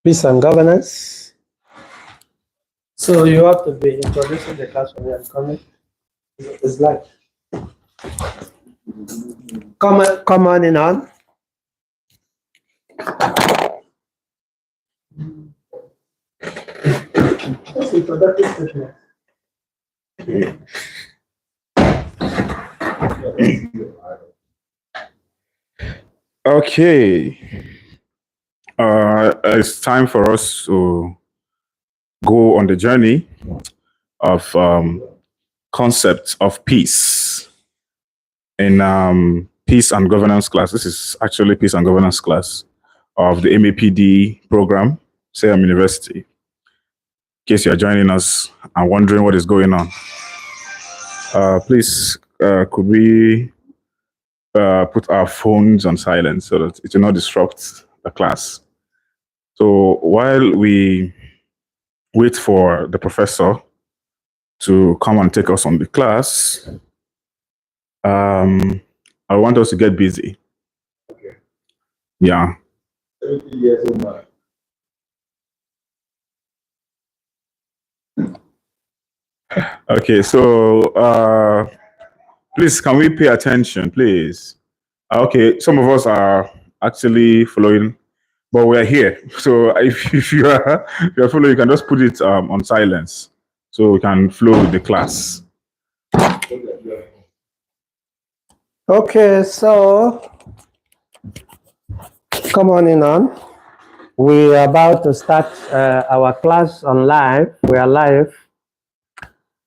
Peace and governance. So you have to be introducing the class when you are coming. It's like come on in on. That's introductory statement. Okay. It's time for us to go on the journey of concept of peace in peace and governance class. This is actually peace and governance class of the MAPD program, Salem University. In case you're joining us and wondering what is going on, please could we put our phones on silent so that it will not disrupt the class. So while we wait for the professor to come and take us on the class, I want us to get busy. Okay. Yeah. 70 years old man. Okay, so please, can we pay attention, please? Okay, some of us are actually following, but we're here. So if you're following, you can just put it on silence so we can flow with the class. Okay, so come on in on. We are about to start our class on live. We are live.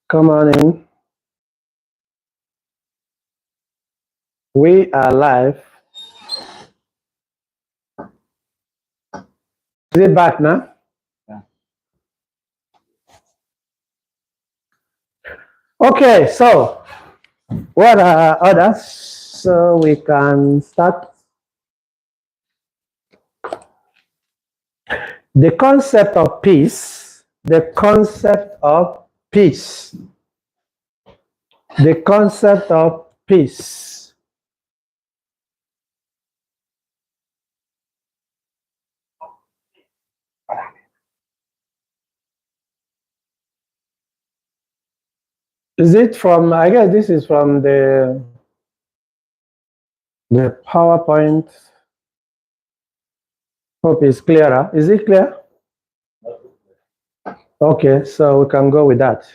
Come on in. We are live. Is it back now? Yeah. Okay, so what are others? So we can start. The concept of peace, the concept of peace, the concept of peace. Is it from, I guess this is from the PowerPoint. Hope it's clearer. Is it clear? Okay, so we can go with that.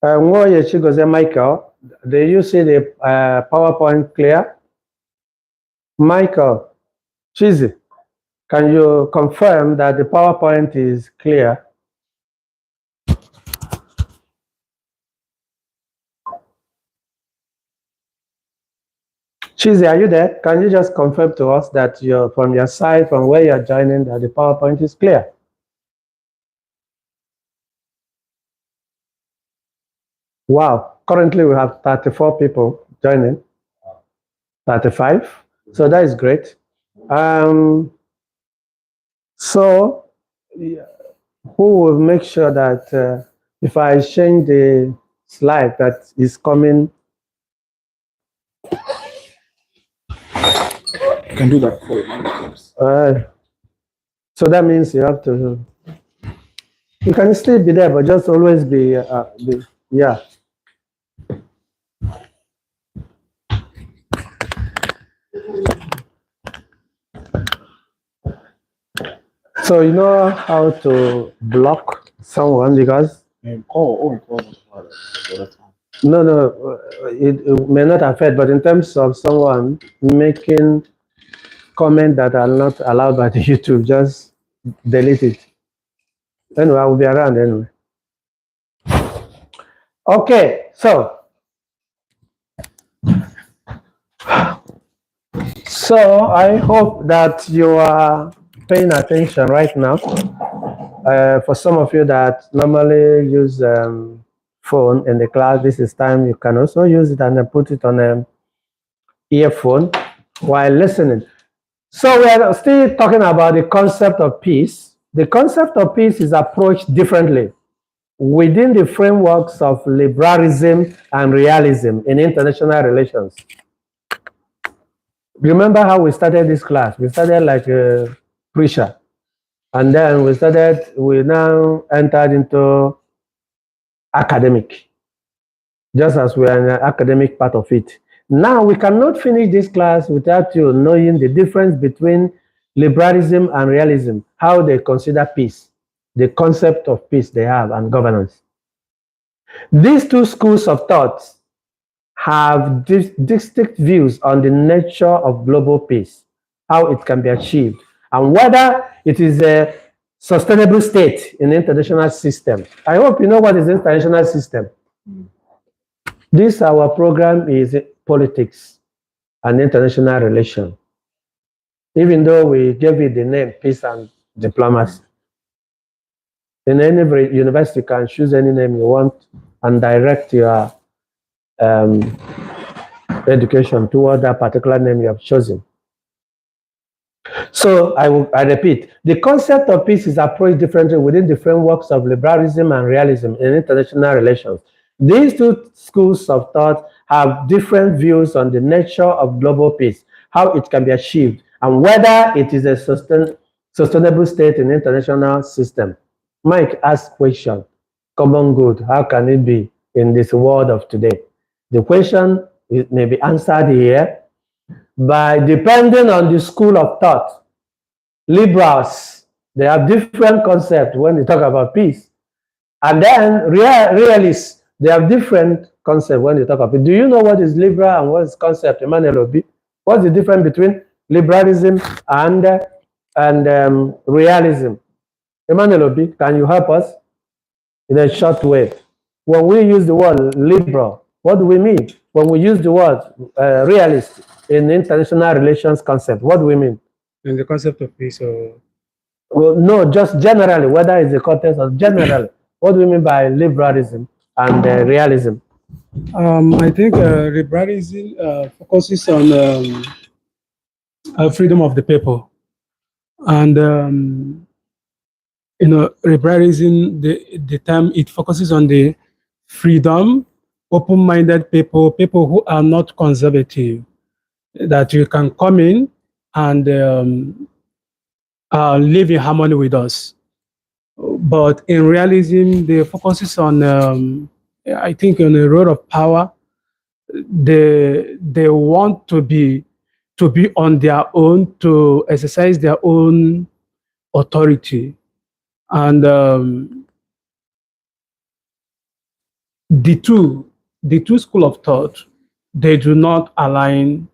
Michael, do you see the PowerPoint clear? Michael, Chizi, can you confirm that the PowerPoint is clear? Chizi, are you there? Can you just confirm to us that you're from your side, from where you're joining, that the PowerPoint is clear? Wow, currently we have 34 people joining, 35, so that is great. So who will make sure that if I change the slide that is coming? You can do that for you. So that means you have to, you can still be there, but just always be, yeah. So you know how to block someone because no, it may not affect, but in terms of someone making comments that are not allowed by the YouTube, just delete it. Anyway, I will be around anyway. Okay, so I hope that you are paying attention right now. For some of you that normally use phone in the class, this is time you can also use it and put it on an earphone while listening. So we are still talking about the concept of peace. The concept of peace is approached differently within the frameworks of liberalism and realism in international relations. Remember how we started this class? We started like a preacher. And then we now entered into academic, just as we are in the academic part of it. Now, we cannot finish this class without you knowing the difference between liberalism and realism, how they consider peace, the concept of peace they have, and governance. These two schools of thought have distinct views on the nature of global peace, how it can be achieved, and whether it is a sustainable state in the international system. I hope you know what is the international system. This our program is politics and international relations, even though we gave it the name peace and diplomacy. In any university, you can choose any name you want and direct your education toward that particular name you have chosen. So I repeat, the concept of peace is approached differently within the frameworks of liberalism and realism in international relations. These two schools of thought have different views on the nature of global peace, how it can be achieved, and whether it is a sustainable state in the international system. Mike asked question, common good, how can it be in this world of today? The question may be answered here by depending on the school of thought. Liberals, they have different concepts when they talk about peace. And then realists, they have different concepts when they talk about it. Do you know what is liberal and what is concept, Emmanuel Obi? What's the difference between liberalism and realism? Emmanuel Obi, can you help us in a short way? When we use the word liberal, what do we mean? When we use the word realist in international relations concept, what do we mean? In the concept of peace, or Well, no, just generally, whether it's the context of generally, what do we mean by liberalism and realism? I think liberalism focuses on freedom of the people, and liberalism, the term, it focuses on the freedom, open-minded people, people who are not conservative, that you can come in and live in harmony with us. But in realism, the focus is on, I think, on the road of power. They want to be on their own, to exercise their own authority, and the two school of thought, they do not align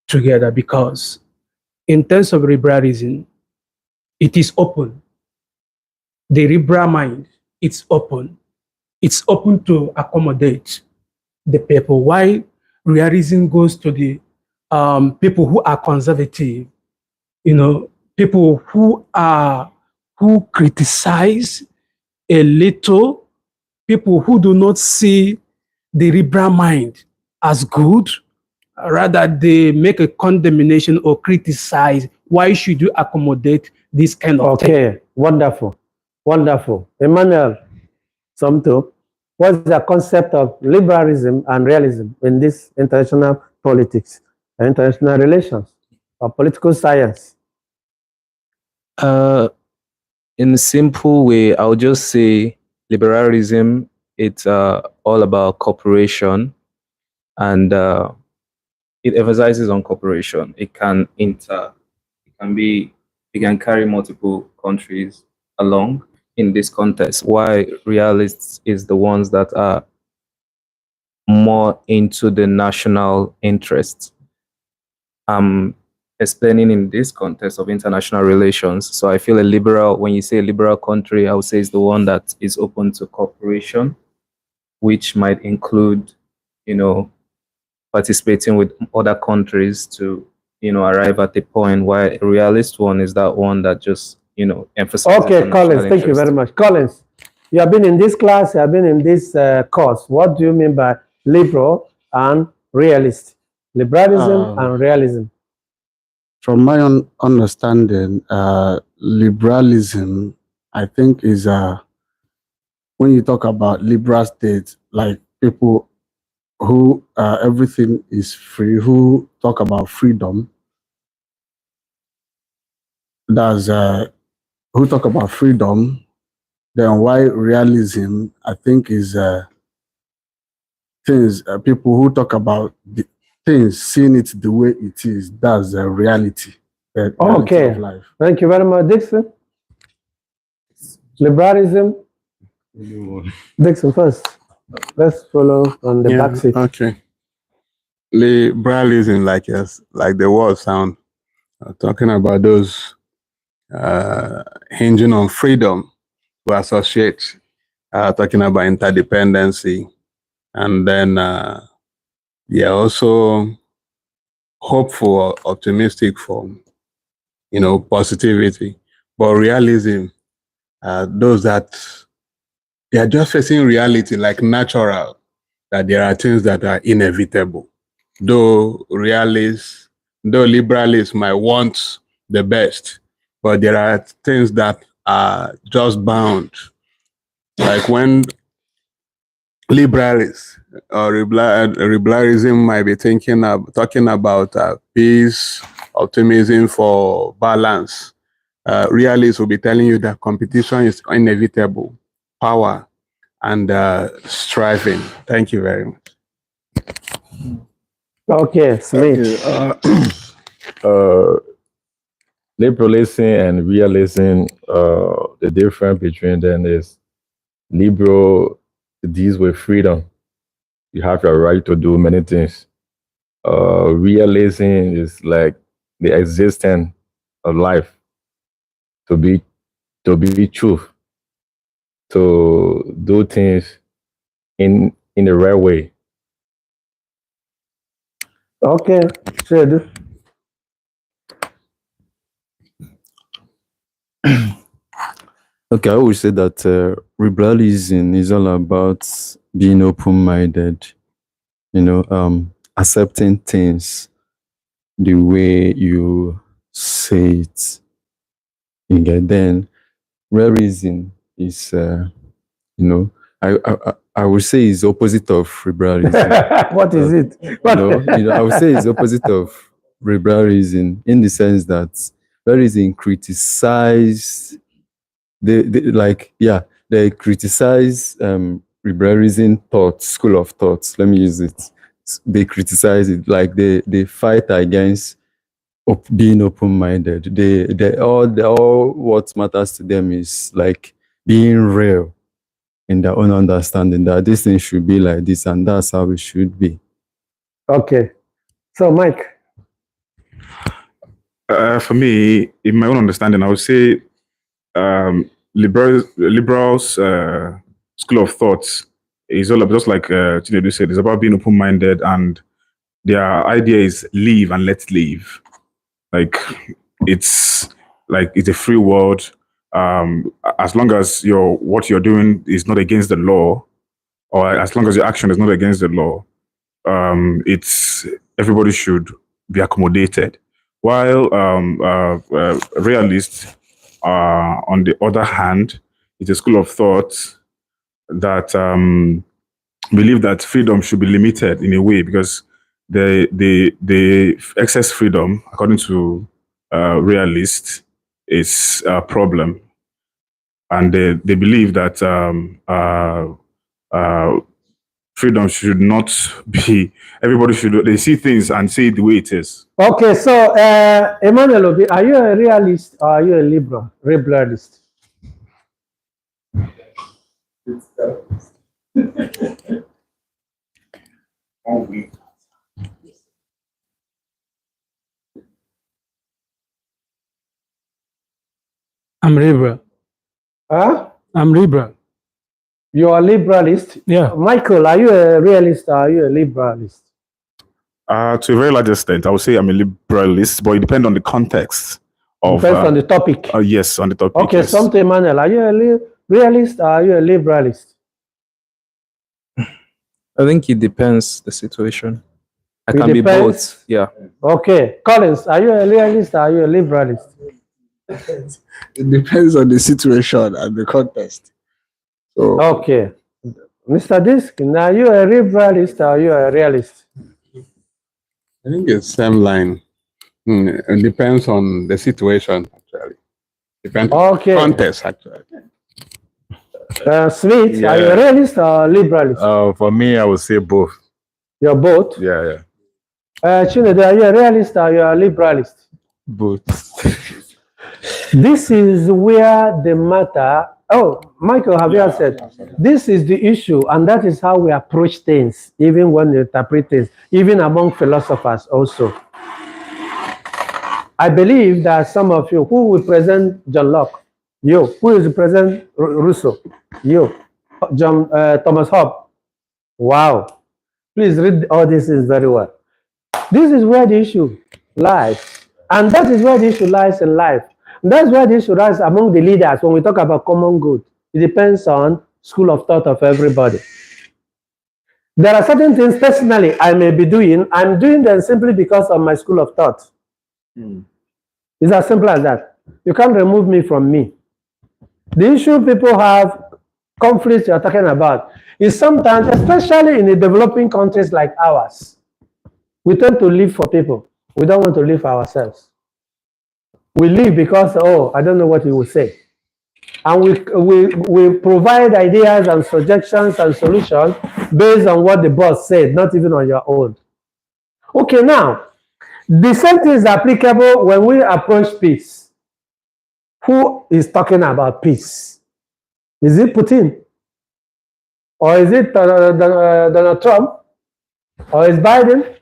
together, because in terms of liberalism, it is open. The liberal mind, it's open to accommodate the people. Why realism goes to the people who are conservative, people who criticize a little, people who do not see the liberal mind as good, rather they make a condemnation or criticize. Why should you accommodate this kind of thing? Okay, wonderful, wonderful. Emmanuel Somto, what's the concept of liberalism and realism in this international politics and international relations or political science? In a simple way, I would just say liberalism, it's all about cooperation, and it emphasizes on cooperation. It can carry multiple countries along in this context. Why realists is the ones that are more into the national interests. Explaining in this context of international relations. So I feel when you say a liberal country, I would say it's the one that is open to cooperation, which might include, participating with other countries to, arrive at the point. Why a realist one is that one that just, emphasizes. Okay, Collins, thank you very much. Collins, you have been in this class, you have been in this course. What do you mean by liberal and realist? Liberalism and realism. From my own understanding, liberalism, I think, is when you talk about liberal states, like people who everything is free, who talk about freedom. That's who talk about freedom, then why realism, I think, is things, people who talk about the things, seeing it the way it is, that's the reality, the reality Okay. of life. Thank you very much, Dixon. Liberalism. Dixon first. Let's follow on the back seat. Okay. Liberalism, like the word sound, talking about those hinging on freedom, we associate, talking about interdependency, and then they are also hopeful or optimistic for, positivity. But realism, those that they are just facing reality like natural, that there are things that are inevitable. Though liberalists might want the best, but there are things that are just bound. Like when liberalists or liberalism might be talking about peace, optimism for balance. Realists will be telling you that competition is inevitable, power, and striving. Thank you very much. Okay, Smith. Liberalism and realism, the difference between them is liberal deals with freedom. You have your right to do many things. Realism is like the existence of life, to be truth, to do things in the right way. Okay, Shade. Okay, I would say that liberalism is all about being open-minded, accepting things the way you say it. Then realism is, I would say is opposite of liberalism. What is it? I would say it's opposite of liberalism in the sense that realism criticized they criticize liberalism school of thoughts. Let me use it. They criticize it, like they fight against being open-minded. They all what matters to them is like being real in their own understanding that this thing should be like this and that's how it should be. Okay. So, Mike. For me, in my own understanding, I would say liberals school of thought is all about, just like Chinedu said, it's about being open-minded, and their idea is live and let live. Like it's a free world. As long as what you're doing is not against the law, or as long as your action is not against the law, it's everybody should be accommodated. While realists, on the other hand, it's a school of thought that believe that freedom should be limited in a way, because the excess freedom, according to realists, is a problem, and they believe that freedom should not be, everybody should, they see things and say it the way it is. Okay, so Emmanuel Obi, are you a realist or are you a liberalist? I'm liberal. Huh? I'm liberal. You are a liberalist? Yeah. Michael, are you a realist or are you a liberalist? To a very large extent, I would say I'm a liberalist, but it depends on the context. Depends on the topic. Yes, on the topic. Okay, yes. something, Emmanuel, are you a realist or are you a liberalist? I think it depends the situation. I can be both. Yeah. Okay, Collins, are you a realist or are you a liberalist? It depends on the situation and the context. So, Okay, Mr. Disk, are you a liberalist or are you a realist? I think it's same line. It depends on the situation, actually. Depends Okay. on context, actually. Smith, Yeah. are you a realist or liberalist? For me, I would say both. You're both. Yeah. Chinedu, are you a realist or you are a liberalist? Both. This is where the matter. Oh, Michael, have you said? This is the issue, and that is how we approach things, even when we interpret things, even among philosophers also. I believe that some of you who will present John Locke, you, who will present Rousseau, you, Thomas Hobbes. Wow. Please read all these things very well. This is where the issue lies. And that is where the issue lies in life. That's where the issue lies among the leaders when we talk about common good. It depends on school of thought of everybody. There are certain things personally I may be doing. I'm doing them simply because of my school of thought. It's as simple as that. You can't remove me from me. The issue people have, conflicts you're talking about, is sometimes, especially in the developing countries like ours, we tend to live for people. We don't want to live for ourselves. We live because, oh, I don't know what he will say. And we provide ideas and suggestions and solutions based on what the boss said, not even on your own. Okay, now, the same thing is applicable when we approach peace. Who is talking about peace? Is it Putin? Or is it Donald Trump? Or is Biden?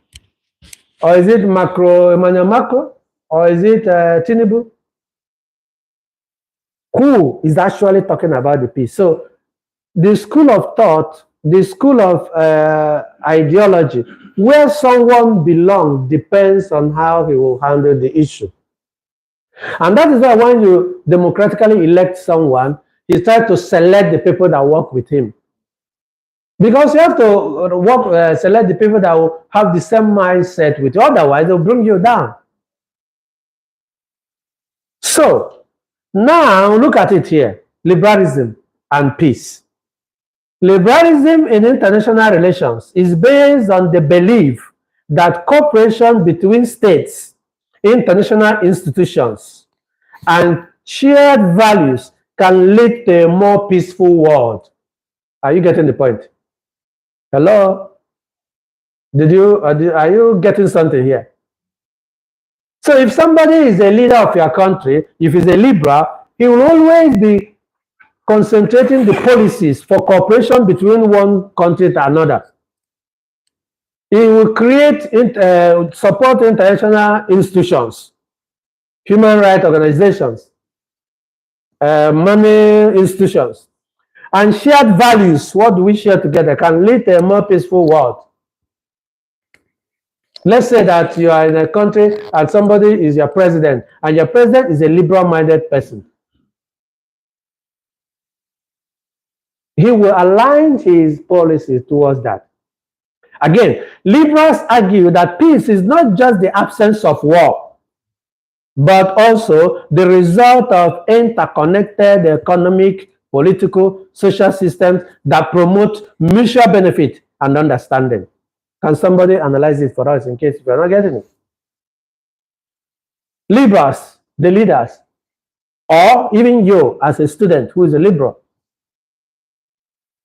Or is it Emmanuel Macron? Or is it Tinubu? Who is actually talking about the peace? So the school of thought, the school of ideology, where someone belongs depends on how he will handle the issue. And that is why when you democratically elect someone, you try to select the people that work with him. Because you have to select the people that will have the same mindset with you. Otherwise, they'll bring you down. So, now look at it here. Liberalism and peace. Liberalism in international relations is based on the belief that cooperation between states, international institutions, and shared values can lead to a more peaceful world. Are you getting the point? Hello? Are you getting something here? So if somebody is a leader of your country, if he's a liberal, he will always be concentrating the policies for cooperation between one country to another. He will create, support international institutions, human rights organizations, money institutions, and shared values. What do we share together can lead to a more peaceful world. Let's say that you are in a country and somebody is your president, and your president is a liberal-minded person. He will align his policies towards that. Again, liberals argue that peace is not just the absence of war, but also the result of interconnected economic, political, social systems that promote mutual benefit and understanding. Can somebody analyze it for us in case we're not getting it? Liberals, the leaders, or even you as a student who is a liberal,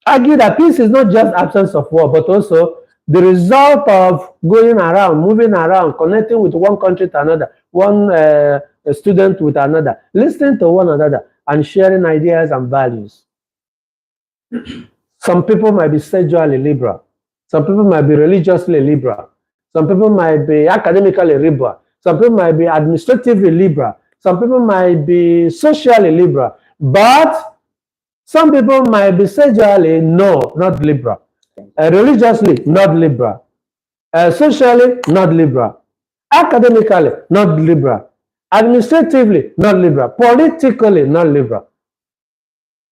argue that peace is not just absence of war, but also the result of going around, moving around, connecting with one country to another, one student with another, listening to one another, and sharing ideas and values. Some people might be sexually liberal. Some people might be religiously liberal. Some people might be academically liberal. Some people might be administratively liberal. Some people might be socially liberal. But some people might be sexually not liberal. Religiously not liberal. Socially not liberal. Academically not liberal. Administratively not liberal. Politically not liberal.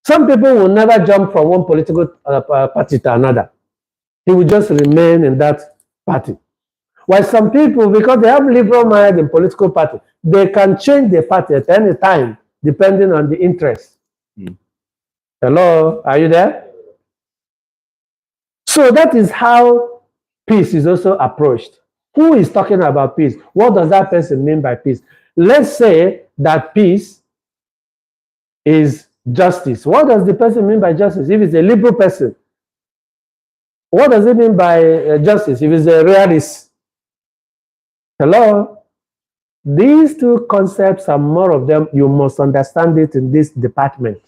Some people will never jump from one political party to another. He will just remain in that party. While some people, because they have liberal mind in political party, they can change the party at any time, depending on the interest. Hello, are you there? So that is how peace is also approached. Who is talking about peace? What does that person mean by peace? Let's say that peace is justice. What does the person mean by justice? If it's a liberal person, what does it mean by justice? If it's a realist? Hello? These two concepts and more of them, you must understand it in this department.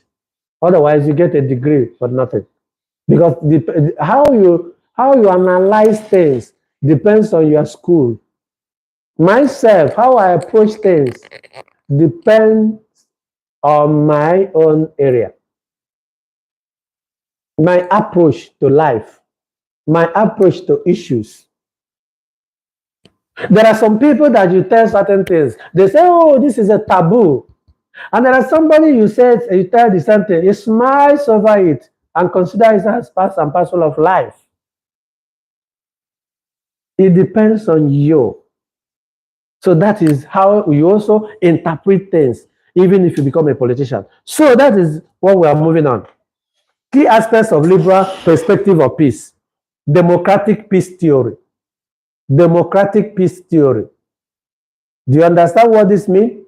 Otherwise, you get a degree for nothing. Because how you analyze things depends on your school. Myself, how I approach things depends on my own area. My approach to life, my approach to issues. There are some people that you tell certain things. They say, oh, this is a taboo. And there are somebody you tell the same thing. He smiles over it and considers it as part and parcel of life. It depends on you. So that is how you also interpret things, even if you become a politician. So that is what we are moving on. Key aspects of liberal perspective of peace. Democratic peace theory. Democratic peace theory. Do you understand what this means?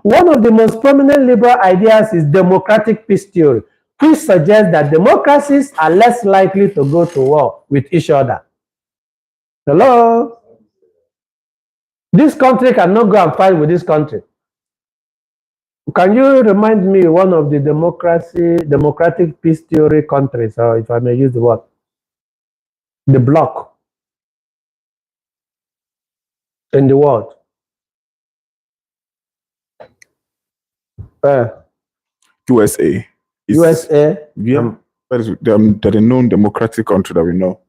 One of the most prominent liberal ideas is democratic peace theory, which suggests that democracies are less likely to go to war with each other. Hello? This country cannot go and fight with this country. Can you remind me one of the democratic peace theory countries, or if I may use the word, the bloc in the world? USA. USA? Yeah. That is the known democratic country that we know.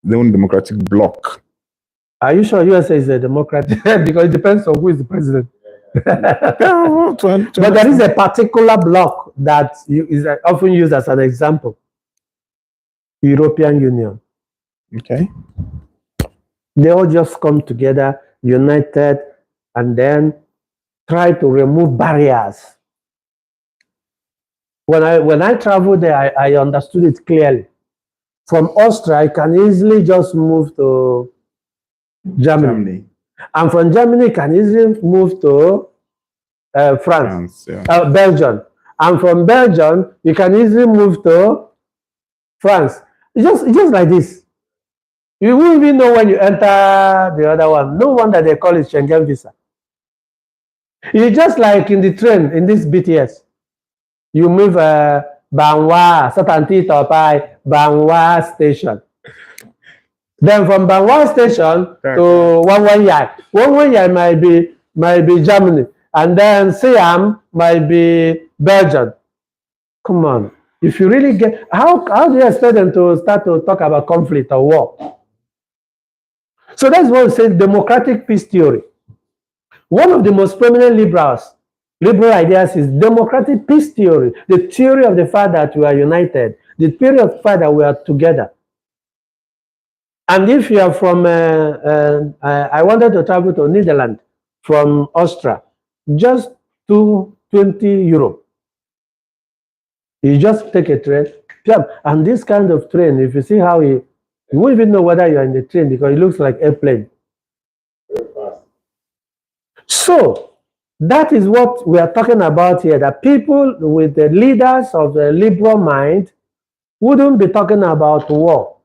The known democratic bloc. Are you sure USA is a democratic? Because it depends on who is the president. But there is a particular bloc that is often used as an example. European Union. Okay. They all just come together, united, and then try to remove barriers. When I traveled there, I understood it clearly. From Austria, I can easily just move to Germany. And from Germany, I can easily move to France, yeah. Belgium. And from Belgium, you can easily move to France. Just like this. You won't even know when you enter the other one. No wonder they call it Schengen visa. It's just like in the train, in this BTS. You move Banwa, Satanti Topai, Banwa station. Then from Banwa station to Wangwanyai. Wangwanyai might be Germany. And then Siam might be Belgium. Come on. If you really get, how do you expect them to start to talk about conflict or war? So that's what we say, democratic peace theory. One of the most prominent liberal ideas is democratic peace theory, the theory of the fact that we are united, the theory of the fact that we are together. And if you are from, I wanted to travel to Netherlands from Austria, just 220 euro. You just take a train, and this kind of train, if you see how you won't even know whether you're in the train because it looks like airplane. So that is what we are talking about here, that people with the leaders of the liberal mind wouldn't be talking about war,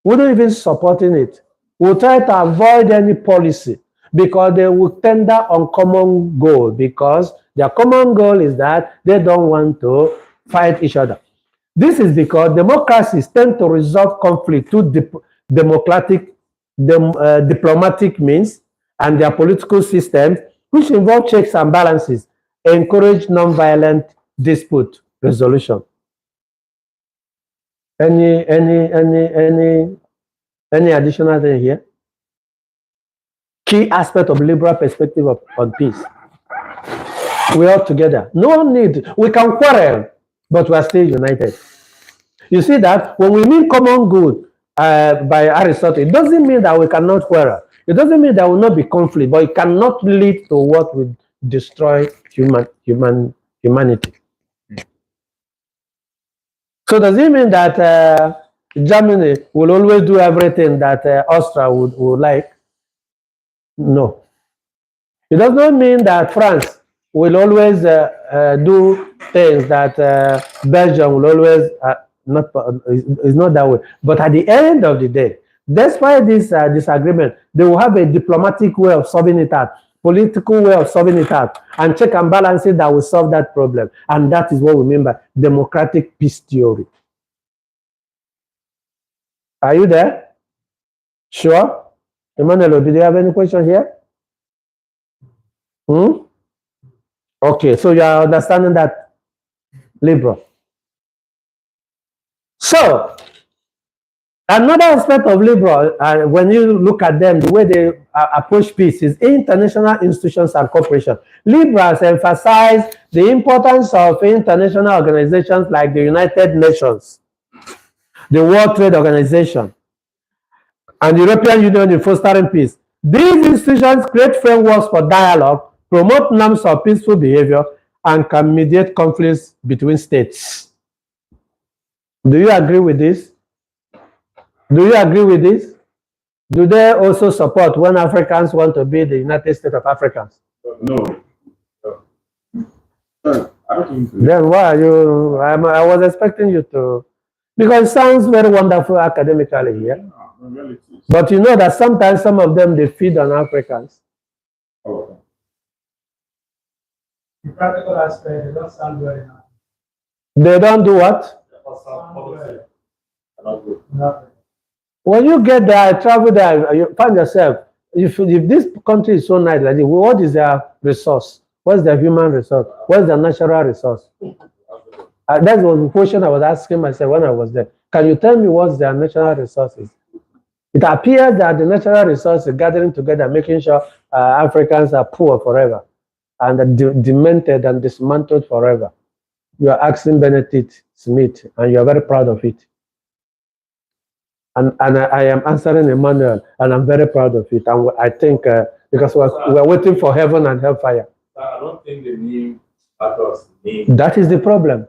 wouldn't even supporting it, will try to avoid any policy because they will tender on common goal, because their common goal is that they don't want to fight each other. This is because democracies tend to resolve conflict through diplomatic means, and their political systems, which involve checks and balances, encourage non-violent dispute resolution. Any additional thing here? Key aspect of liberal perspective on peace. We are together. No need. We can quarrel, but we are still united. You see that when we mean common good by Aristotle, it doesn't mean that we cannot quarrel. It doesn't mean there will not be conflict, but it cannot lead to what will destroy humanity. So does it mean that Germany will always do everything that Austria would like? No. It does not mean that France will always do things that Belgium will always not. It's not that way. But at the end of the day, despite this disagreement, they will have a diplomatic way of solving it out, political way of solving it out, and check and balances that will solve that problem. And that is what we mean by democratic peace theory. Are you there? Sure? Emmanuel, do you have any question here? Okay, so you are understanding that, liberal. So, another aspect of liberal, when you look at them, the way they approach peace is international institutions and cooperation. Liberals emphasize the importance of international organizations like the United Nations, the World Trade Organization, and the European Union in fostering peace. These institutions create frameworks for dialogue, promote norms of peaceful behavior, and can mediate conflicts between states. Do you agree with this? Do you agree with this? Do they also support when Africans want to be the United States of Africans? No. I don't think so. Then why are you? I was expecting you to, because it sounds very wonderful academically here. But you know that sometimes some of them, they feed on Africans. Oh. The practical aspect, they don't sound very nice. They don't do what? When you get there, travel there, you find yourself, if this country is so nice like this, what is their resource? What's their human resource? What's their natural resource? That was the question I was asking myself when I was there. Can you tell me what's their natural resources? It appears that the natural resources gathering together, making sure Africans are poor forever and demented and dismantled forever. You are asking Benedict Smith, and you are very proud of it. And I am answering Emmanuel, and I'm very proud of it. And I think because we're waiting for heaven and hellfire. I don't think the name matters. That is the problem.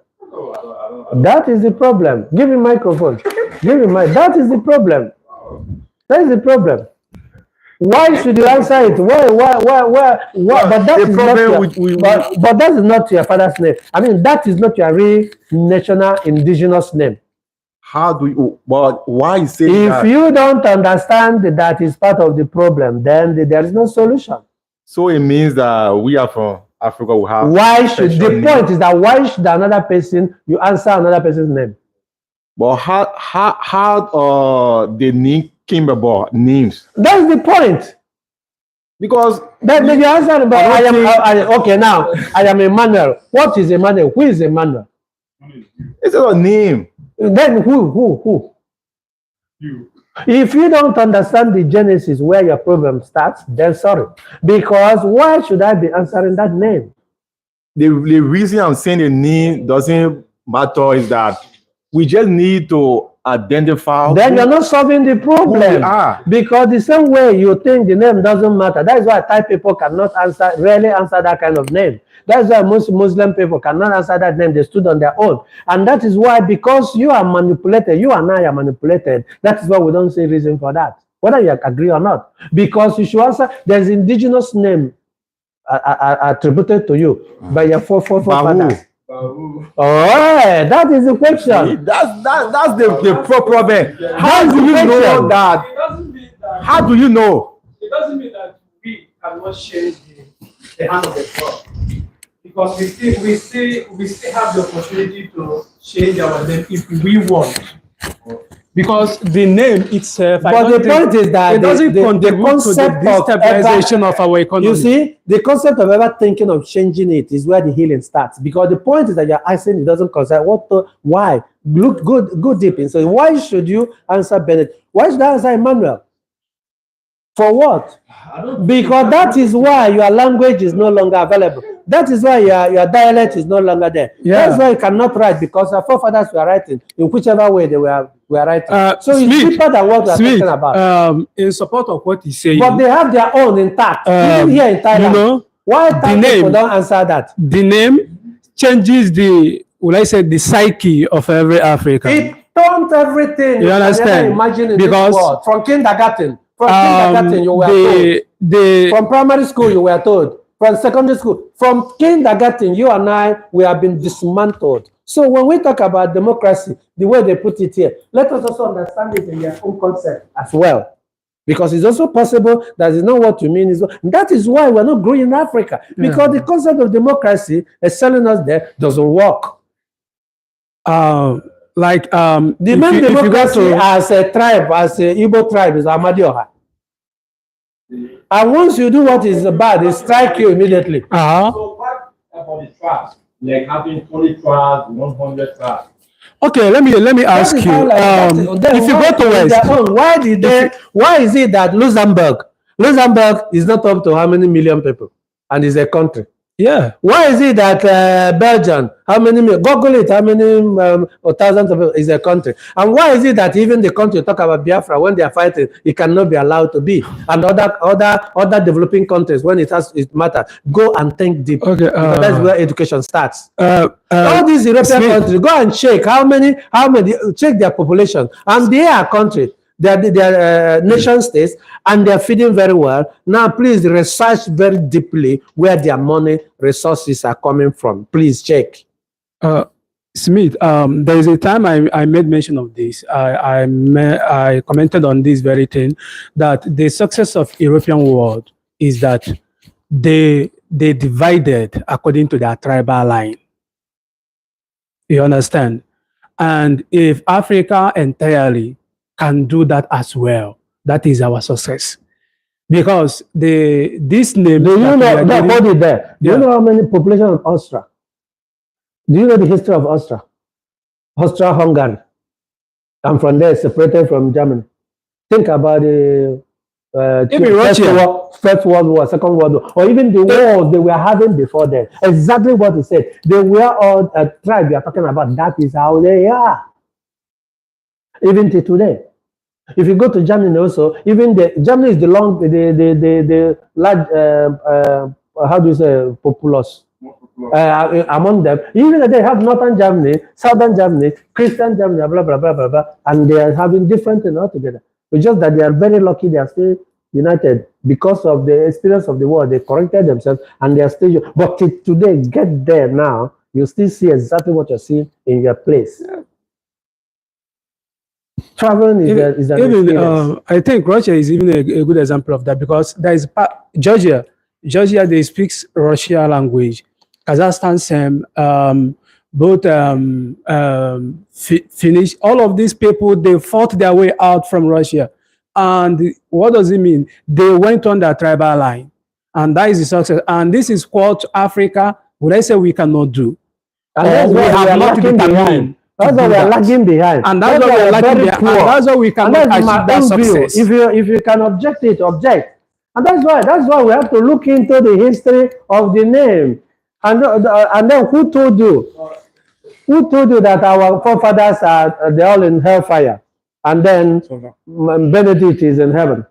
That is the problem. Give him microphone. Give him mic. That is the problem. That is the problem. Why should you answer it? Why? But that is not your, but that is not your father's name. I mean, that is not your real national indigenous name. How do you? But why say that? If you don't understand that is part of the problem, then there is no solution. So it means that we are from Africa. We have. Why should the point is that why should another person you answer another person's name? But how the name came about names? That's the point. Because then you answer. But okay, now I am Emmanuel. What is Emmanuel? Who is Emmanuel? It's a name. Then who? You. If you don't understand the genesis where your problem starts, then sorry. Because why should I be answering that name? The reason I'm saying the name doesn't matter is that we just need to identify. Then you're not solving the problem. Because the same way you think the name doesn't matter. That is why Thai people cannot rarely answer that kind of name. That's why most Muslim people cannot answer that name. They stood on their own. And that is why, because you are manipulated, you and I are manipulated. That is why we don't see reason for that, whether you agree or not. Because you should answer, there's indigenous name attributed to you by your forefathers. Oh, that is the question. That's the problem. How do you know that? It doesn't mean that. How do you know? It doesn't mean that we cannot change the hand of the clock. Because we still have the opportunity to change our name if we want. Because the name itself, but the point is that it doesn't contribute to the destabilization of our economy. You see, the concept of ever thinking of changing it is where the healing starts. Because the point is that you're asking, it doesn't concern why. Look good deep in. So why should you answer Bennett? Why should I answer Emmanuel? For what? Because that is why your language is no longer available. That is why your dialect is no longer there. Yeah. That's why you cannot write, because our forefathers were writing in whichever way they were writing. So it's deeper than what we are talking about. In support of what he's saying. But they have their own intact. Even here in Thailand. You know, why Thai people don't answer that? The name changes the psyche of every African. It turns everything. You understand? Imagine in because this world. From kindergarten. From kindergarten, you were told. From primary school, you were told. From secondary school. From kindergarten, you and I, we have been dismantled. So when we talk about democracy, the way they put it here, let us also understand it in their own concept as well. Because it's also possible that is not what you mean. That is why we're not growing in Africa. Because the concept of democracy is selling us there doesn't work. The main democracy as a tribe, as a Igbo tribe, is Amadioha. And once you do what is bad, they strike you immediately. So what about the tribes? Like having 20 tribes, 100 tribes. Okay, let me ask you. If you go to West, why is it that Luxembourg is not up to how many million people and is a country? Yeah. Why is it that Belgium, how many, Google it, how many thousands of people is a country? And why is it that even the country talk about Biafra, when they are fighting, it cannot be allowed to be? And other developing countries, when it matters, go and think deep. Okay, because that's where education starts. All these European countries, go and check how many, check their population. And they are countries. They are nation states, and they are feeding very well. Now, please research very deeply where their money resources are coming from. Please check. Smith, there is a time I made mention of this. I commented on this very thing, that the success of European world is that they divided according to their tribal line. You understand? And if Africa entirely can do that as well, that is our success. Because this name. Do you know? Hold it there. Do you know how many population of Austria? Do you know the history of Austria? Austria-Hungary. And from there, separated from Germany. Think about the First World War, Second World War, or even the wars they were having before then. Exactly what he said. They were all a tribe you are talking about. That is how they are. Even to today. If you go to Germany also, even Germany is the large, how do you say, populace among them. Even they have Northern Germany, Southern Germany, Christian Germany, blah, blah, blah, blah, blah, and they are having different things altogether. It's just that they are very lucky they are still united because of the experience of the war. They corrected themselves and they are still, but today, get there now, you still see exactly what you're seeing in your place. Yeah. Traveling is an experience. I think Russia is even a good example of that, because there is Georgia, they speak Russian language. Kazakhstan, same. Both Finnish, all of these people, they fought their way out from Russia. And what does it mean? They went on their tribal line. And that is the success. And this is what Africa, would I say we cannot do? And that's why we are lagging behind. That's why we are lagging behind. And that's why we are lagging behind. And that's why we cannot achieve that success. If you can object it, object. And that's why we have to look into the history of the name. And then who told you? Who told you that our forefathers are they're all in hellfire? And then Benedict is in heaven.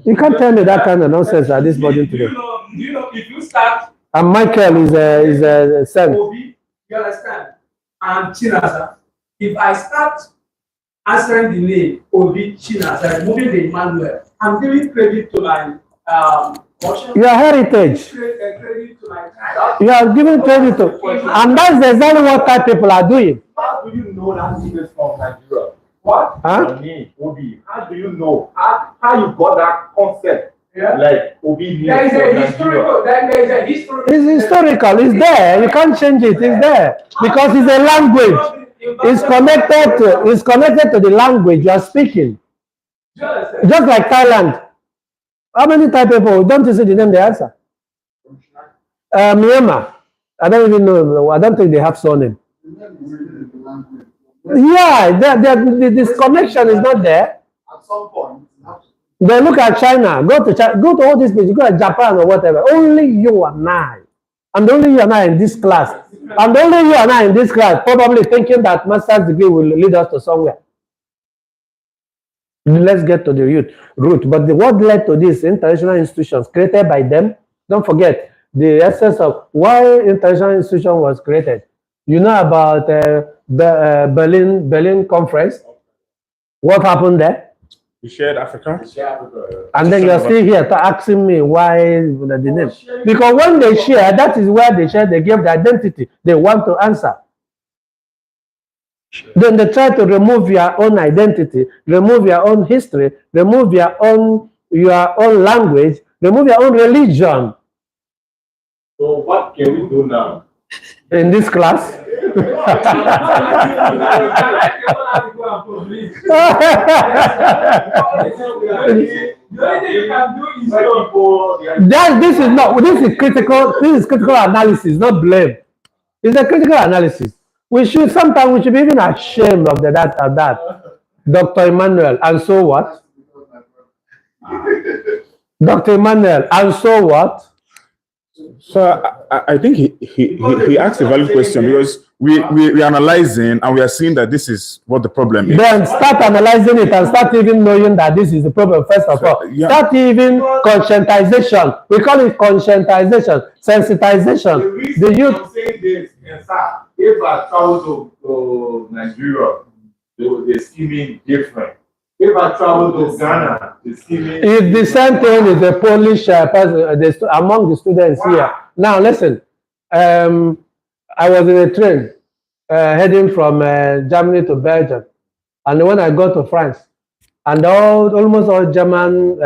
You can't tell me that kind of nonsense at this body today. Do you know if you start and Michael is a saint. You understand? And Chinaza, if I start answering the name Obi Chinaza, removing the Emmanuel, I'm giving credit to my your heritage. Credit to my child. You are giving credit to, and that's exactly what type people are doing. How do you know that is from Nigeria? What? Huh? Obi. How do you know? How you got that concept? Yeah. Like Obi. There is a historical. There is a historical. It's historical. It's there. You can't change it. It's there because it's a language. It's connected to the language you are speaking. Just like Thailand. How many Thai people don't you see the name they answer? Myanmar. I don't even know. I don't think they have surname. Yeah, this connection is not there. At some point. They look at China, go to all these places, go to Japan or whatever. Only you and I. And only you and I in this class. And only you and I in this class probably thinking that master's degree will lead us to somewhere. Let's get to the root. But what led to these international institutions created by them? Don't forget the essence of why international institution was created. You know about Berlin Conference? What happened there? We shared Africa. And then you're still here asking me why the name. Because when they share, that is where they share, they give the identity they want to answer. Then they try to remove your own identity, remove your own history, remove your own language, remove your own religion. So what can we do now? In this class? This is critical analysis, not blame. It's a critical analysis. Sometimes we should be even ashamed of that. Dr. Emmanuel, and so what? Dr. Emmanuel, and so what? So I think he asked a valid question, because we're analyzing and we are seeing that this is what the problem is. Then start analyzing it and start even knowing that this is the problem first of all. Yeah. Start even conscientization. We call it conscientization, sensitization. The reason I'm saying this, if I travel to Nigeria, they're scheming different. If I travel to Ghana, the scheming. It's the same thing as the Polish person among the students here. Now listen, I was in a train heading from Germany to Belgium, and when I got to France, and almost all German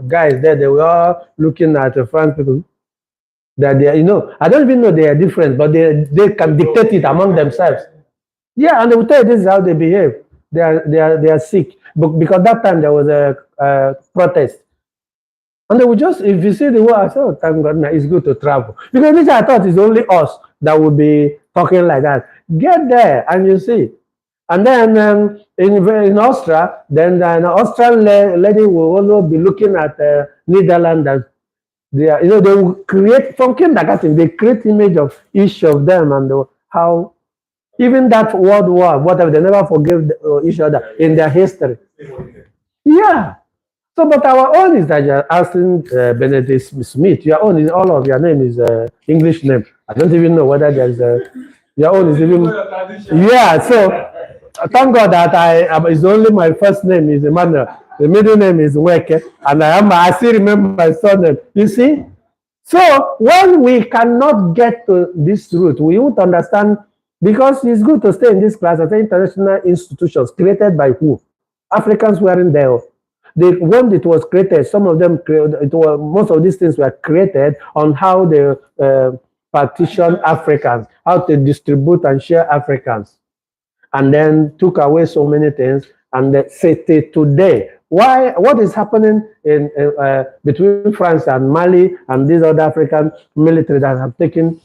guys there, they were all looking at the French people. That they, I don't even know they are different, but they can dictate it among themselves. Yeah, and they will tell you this is how they behave. They are sick, because that time there was a protest, and they would just, if you see the word, I said, oh, thank God, it's good to travel, because this I thought it's only us that would be talking like that. Get there and you see. And then in Austria, then an Austrian lady will also be looking at Netherlands. They will create from kindergarten. They create image of each of them and how. Even that World War, whatever, they never forgive each other in their history. Yeah. So, but our own is that you're asking Benedict Smith. Your own is, all of your name is English name. I don't even know whether there's your own is even. Yeah. So, thank God that it's only my first name is Emmanuel. The middle name is Weke, and I still remember my surname. You see. So when we cannot get to this root, we won't understand. Because it's good to stay in this class at international institutions created by who? Africans weren't there. When it was created, some of them, most of these things were created on how they partition Africans, how to distribute and share Africans, and then took away so many things. And they say today, what is happening in between France and Mali and these other African military that have taken,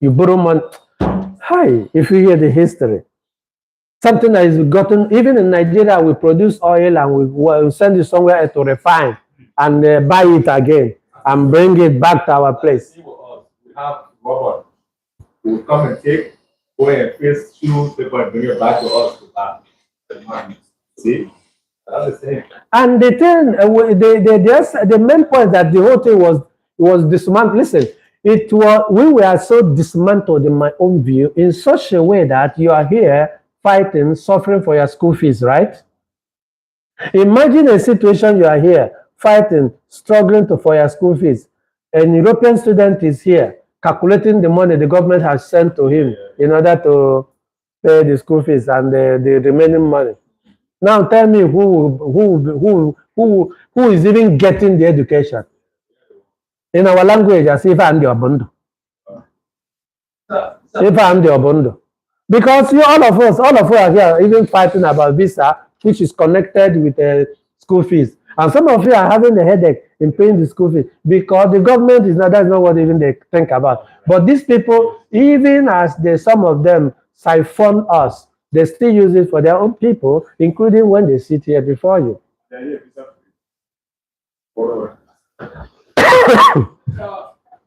you borrow money. Hi, if you hear the history, something that is gotten, even in Nigeria, we produce oil and we send it somewhere to refine and buy it again and bring it back to our place. We have robot who will come and take, go and face two people and bring it back to us to buy. See? That's the thing. And the thing, the main point that the whole thing was dismantled. Listen, we were so dismantled in my own view in such a way that you are here fighting, suffering for your school fees, right? Imagine a situation you are here fighting, struggling for your school fees. An European student is here calculating the money the government has sent to him in order to pay the school fees and the remaining money. Now tell me who is even getting the education? In our language, as if I'm the Obondo. If I'm the Obondo. Because all of us are here even fighting about visa, which is connected with school fees. And some of you are having a headache in paying the school fees because the government that's not what even they think about. But these people, even as some of them siphon us, they still use it for their own people, including when they sit here before you. If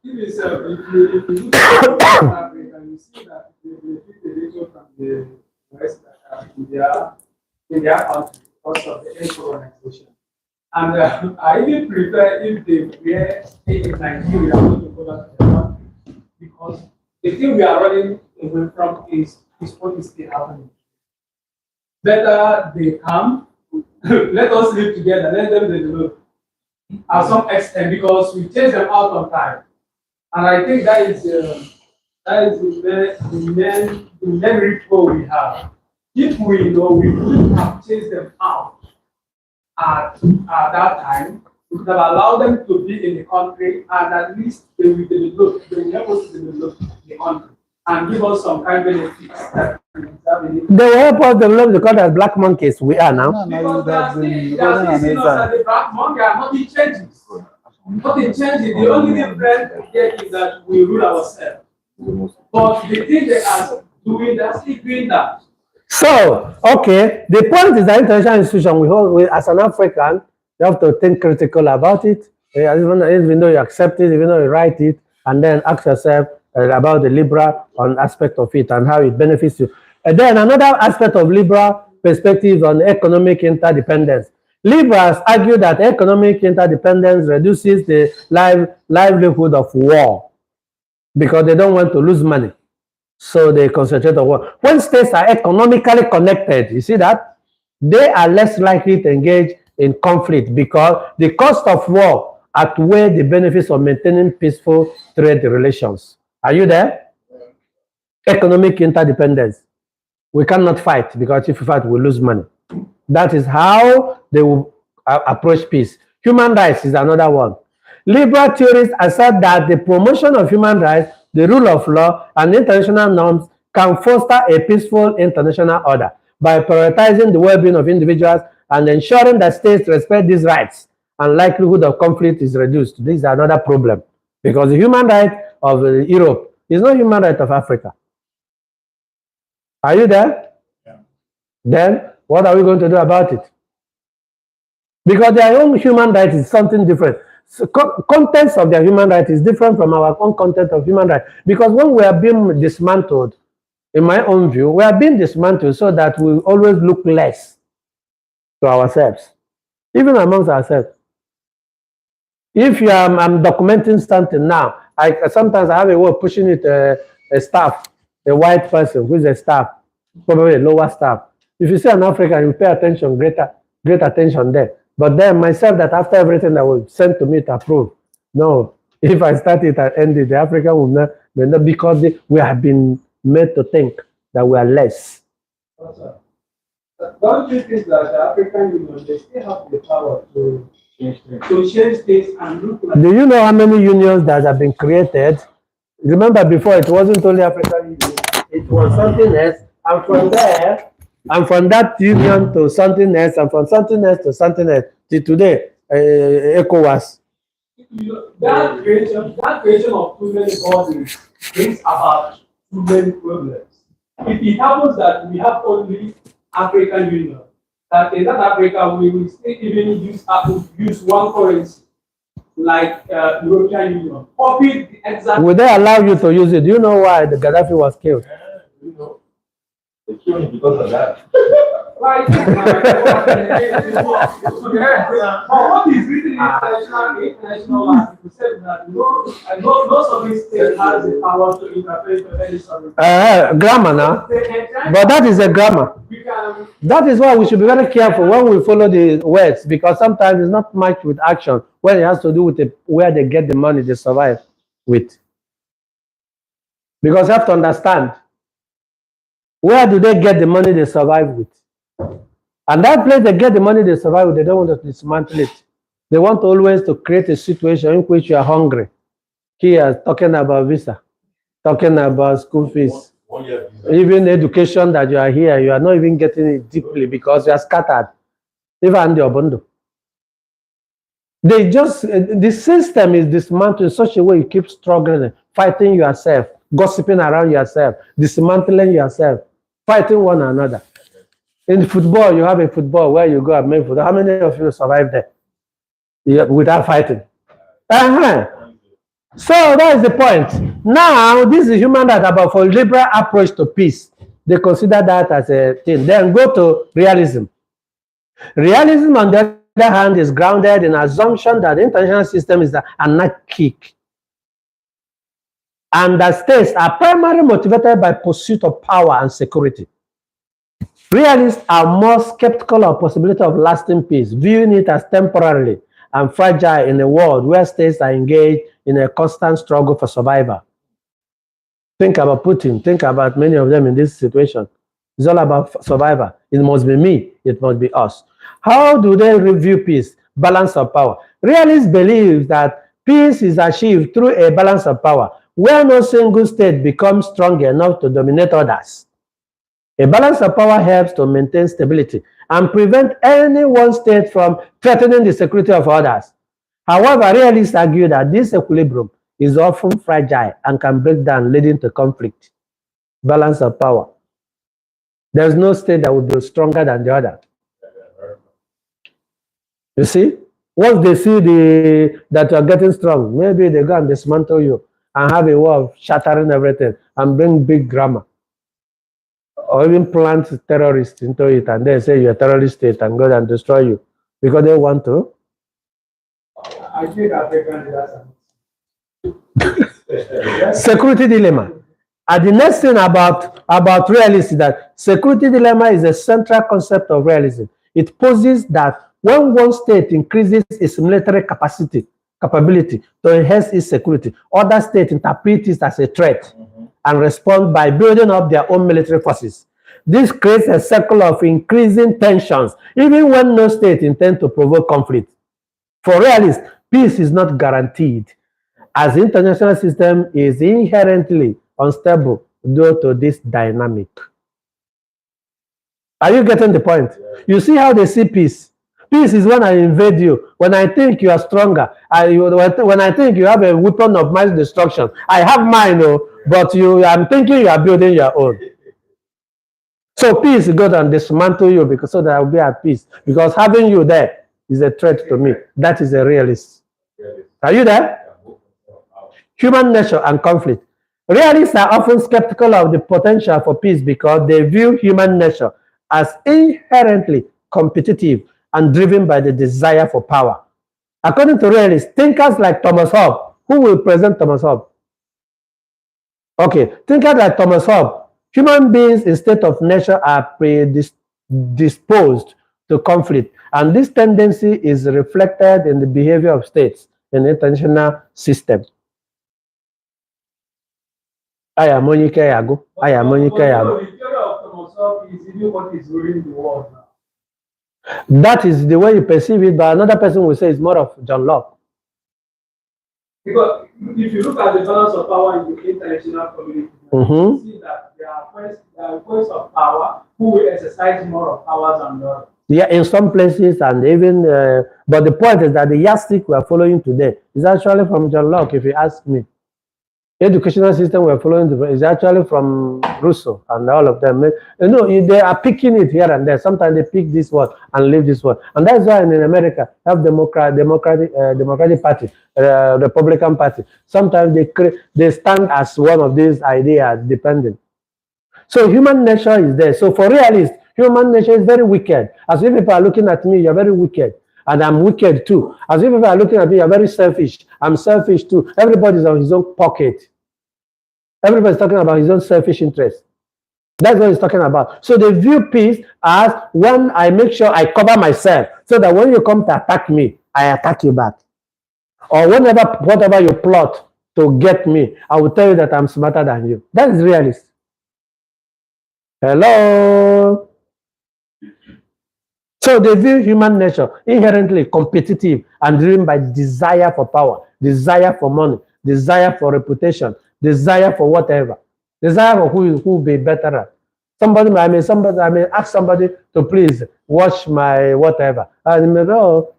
you look at Africa, you see that the religion from the West in their country because of the colonization. And I even prefer if they were in Nigeria to go back to their country, because the thing we are running away from is what is still happening. Better they come let us live together, let them develop at some extent because we chase them out on time. And I think that is the main ritual we have. If we know we could have chased them out at that time, we could have allowed them to be in the country and at least they will develop, they will help us to develop the country and give us some kind of benefits. They will help us develop the country as black monkeys we are now. Because they are still seeing us as the black monkey and nothing changes. Nothing changes. The only difference here is that we rule ourselves. But the thing they are doing, they are still doing that. So, okay, the point is that international institution, as an African, you have to think critical about it, even though you accept it, even though you write it, and then ask yourself about the liberal aspect of it and how it benefits you. And then another aspect of liberal perspective on economic interdependence. Liberals argue that economic interdependence reduces the livelihood of war because they don't want to lose money. So they concentrate on war. When states are economically connected, you see that? They are less likely to engage in conflict because the cost of war outweigh the benefits of maintaining peaceful trade relations. Are you there? Economic interdependence. We cannot fight because if we fight, we lose money. That is how they will approach peace. Human rights is another one. Liberal theorists assert that the promotion of human rights, the rule of law, and international norms can foster a peaceful international order by prioritizing the well-being of individuals and ensuring that states respect these rights and likelihood of conflict is reduced. This is another problem because the human right of Europe is not human right of Africa. Are you there? Yeah. Then what are we going to do about it? Because their own human right is something different. So contents of their human right is different from our own content of human right. Because when we are being dismantled, in my own view, we are being dismantled so that we always look less to ourselves, even amongst ourselves. If you are, I'm documenting something now, sometimes I have a way of pushing it a staff, a white person who is a staff, probably a lower staff. If you see an African, you pay attention, greater attention there. But then myself, that after everything that was sent to me to approve, no, if I start it and end it, the African will not, because we have been made to think that we are less. Don't you think that the African Union, they still have the power to change things and look like... Do you know how many unions that have been created? Remember before, it wasn't only African Union, it was something else, and from there, and from that union to something else, and from something else to something else, till today, ECOWAS. That creation of too many bodies brings about too many problems. If it happens that we have only African Union, that in that Africa we will still even use one currency like European Union. Copy the exact. Will they allow you to use it? Do you know why the Gaddafi was killed? You know. They killed him because of that. Right. What is written in international law? You said that no sovereign state has the power to interfere with any sovereign. Grammar now. But that is a grammar. That is why we should be very careful when we follow the words, because sometimes it's not much with action when it has to do with where they get the money they survive with. Because you have to understand, where do they get the money they survive with? And that place they get the money they survive with, they don't want to dismantle it. They want always to create a situation in which you are hungry. Here, talking about visa, talking about school fees, even education that you are here, you are not even getting it deeply because you are scattered. Even the Obondo. The system is dismantled in such a way you keep struggling, fighting yourself, gossiping around yourself, dismantling yourself, fighting one another. In football, you have a football where you go and make football. How many of you survive there without fighting? So that is the point. Now, this is human right, about for liberal approach to peace. They consider that as a thing. Then go to realism. Realism, on the other hand, is grounded in assumption that the international system is anarchic and that states are primarily motivated by pursuit of power and security. Realists are more skeptical of possibility of lasting peace, viewing it as temporary and fragile in a world where states are engaged in a constant struggle for survival. Think about Putin. Think about many of them in this situation. It's all about survival. It must be me. It must be us. How do they review peace? Balance of power. Realists believe that peace is achieved through a balance of power, where no single state becomes strong enough to dominate others. A balance of power helps to maintain stability and prevent any one state from threatening the security of others. However, realists argue that this equilibrium is often fragile and can break down, leading to conflict. Balance of power. There's no state that will be stronger than the other. You see? Once they see that you are getting strong, maybe they go and dismantle you and have a war of shattering everything and bring big grammar. Or even plant terrorists into it and they say you're a terrorist state and go and destroy you because they want to. I think African Security dilemma. And the next thing about realism is that security dilemma is a central concept of realism. It poses that when one state increases its military capability to enhance its security, other states interpret it as a threat and respond by building up their own military forces. This creates a cycle of increasing tensions, even when no state intends to provoke conflict. For realists, peace is not guaranteed, as the international system is inherently unstable due to this dynamic. Are you getting the point? You see how they see peace? Peace is when I invade you, when I think you are stronger, when I think you have a weapon of mass destruction. I have mine, but I'm thinking you are building your own. So peace is good and dismantle you because so that I will be at peace. Because having you there is a threat to me. That is a realist. Are you there? Human nature and conflict. Realists are often skeptical of the potential for peace because they view human nature as inherently competitive and driven by the desire for power. According to realists, thinkers like Thomas Hobbes, who will present Thomas Hobbes? Okay, thinkers like Thomas Hobbes, human beings in state of nature are predisposed to conflict, and this tendency is reflected in the behavior of states in the international system. I am Monica Yago. I am Monica Yago. The theory of Thomas Hobbes is really what is ruling the world now. That is the way you perceive it, but another person will say it's more of John Locke. Because if you look at the balance of power in the international community, you see that there are points of power who will exercise more of power than the other. Yeah, in some places, and even, but the point is that the yardstick we are following today is actually from John Locke, if you ask me. Educational system we're following is actually from Rousseau and all of them. You know, they are picking it here and there. Sometimes they pick this one and leave this one. And that's why in America, have Democratic Party, Republican Party. Sometimes they stand as one of these ideas dependent. So human nature is there. So for realists, human nature is very wicked. As if people are looking at me, you're very wicked. And I'm wicked too. As if people are looking at me, you're very selfish. I'm selfish too. Everybody's on his own pocket. Everybody's talking about his own selfish interest. That's what he's talking about. So they view peace as when I make sure I cover myself so that when you come to attack me, I attack you back. Or whatever you plot to get me, I will tell you that I'm smarter than you. That is realist. Hello? So they view human nature inherently competitive and driven by desire for power, desire for money, desire for reputation, desire for whatever, desire for who will be better at. I may ask somebody to please watch my whatever. And maybe,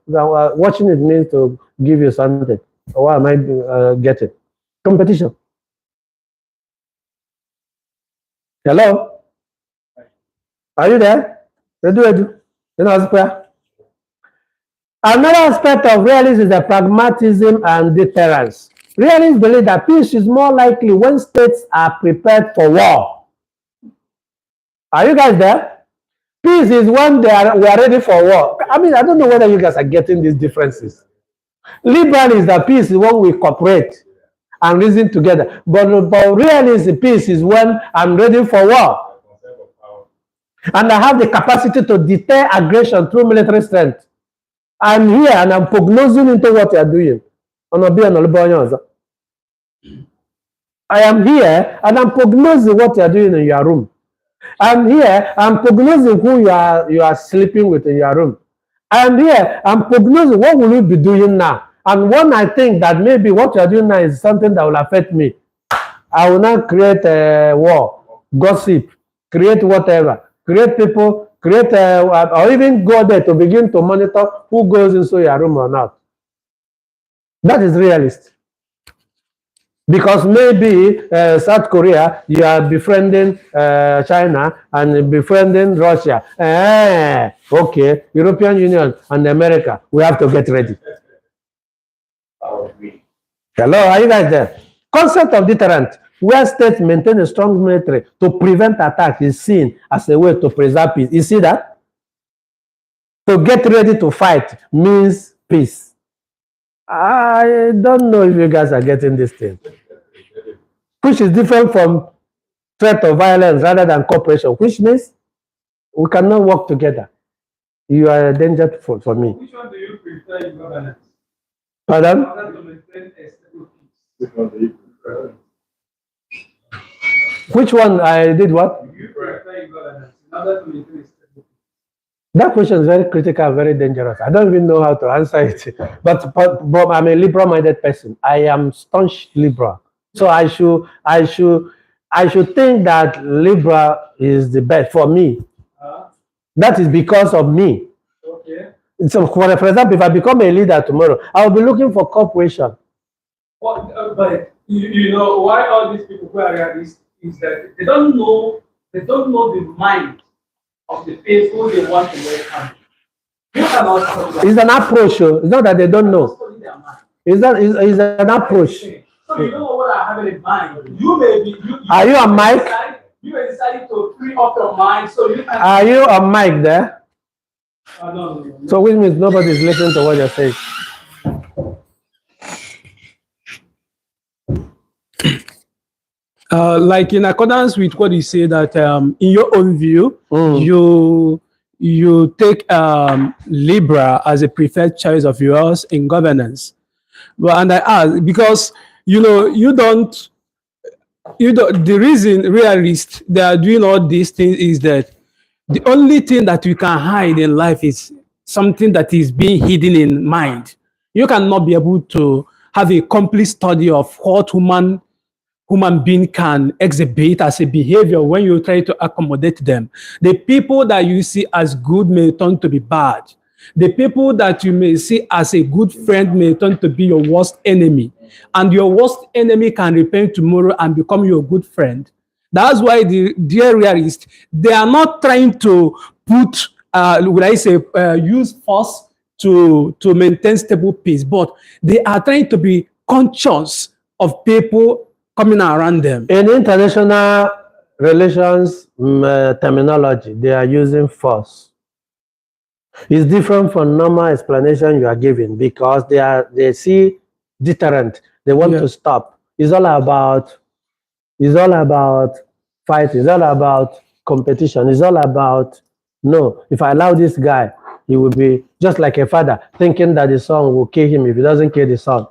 watching it means to give you something. What am I getting? Competition. Hello? Are you there? Edu. Another aspect of realism is the pragmatism and deterrence. Realists believe that peace is more likely when states are prepared for war. Are you guys there? Peace is when we are ready for war. I mean, I don't know whether you guys are getting these differences. Liberalism, that peace is when we cooperate and reason together. But realism, peace is when I'm ready for war. And I have the capacity to deter aggression through military strength. I'm here and I'm prognosing into what you're doing. I am here and I'm prognosing what you're doing in your room. I'm here, I'm prognosing who you are sleeping with in your room. I'm here, I'm prognosing what will you be doing now. And when I think that maybe what you're doing now is something that will affect me, I will not create a war, gossip, create whatever, create people, create or even go there to begin to monitor who goes into your room or not. That is realist. Because maybe South Korea, you are befriending China and befriending Russia. Okay, European Union and America, we have to get ready. Hello, are you guys there? Concept of deterrent, where states maintain a strong military to prevent attack, is seen as a way to preserve peace. You see that? To get ready to fight means peace. I don't know if you guys are getting this thing. Which is different from threat of violence rather than cooperation, which means we cannot work together. You are a danger for me. Which one do you prefer in governance? Pardon? In order to maintain a stable peace. Which one do you prefer? Which one I did what? You prefer in governance in order to maintain a stable peace. That question is very critical, very dangerous. I don't even know how to answer it. But I'm a liberal-minded person. I am staunch liberal. So I should think that liberal is the best for me. That is because of me. Okay. So for example, if I become a leader tomorrow, I will be looking for cooperation. But you know why all these people who are realists is that they don't know the mind of the people they want to welcome. You cannot study their It's an approach. It's not that they don't know. study their mind. It's an approach. So you know what I have in mind. You may be. Are you on mic? You may decide to free up your mind so you can. Are you on mic there? No. So which means nobody is listening to what you're saying. Like in accordance with what you say that in your own view, you take Libra as a preferred choice of yours in governance. Well, and I ask because the reason realists they are doing all these things is that the only thing that you can hide in life is something that is being hidden in mind. You cannot be able to have a complete study of what human being can exhibit as a behavior when you try to accommodate them. The people that you see as good may turn to be bad. The people that you may see as a good friend may turn to be your worst enemy. And your worst enemy can repent tomorrow and become your good friend. That's why the dear realists, they are not trying to put, use force to maintain stable peace, but they are trying to be conscious of people coming around them. In international relations terminology, they are using force. It's different from normal explanation you are giving because they see deterrent. They want to stop. It's all about fighting. It's all about competition. It's all about no. If I allow this guy, he will be just like a father thinking that the son will kill him if he doesn't kill the son.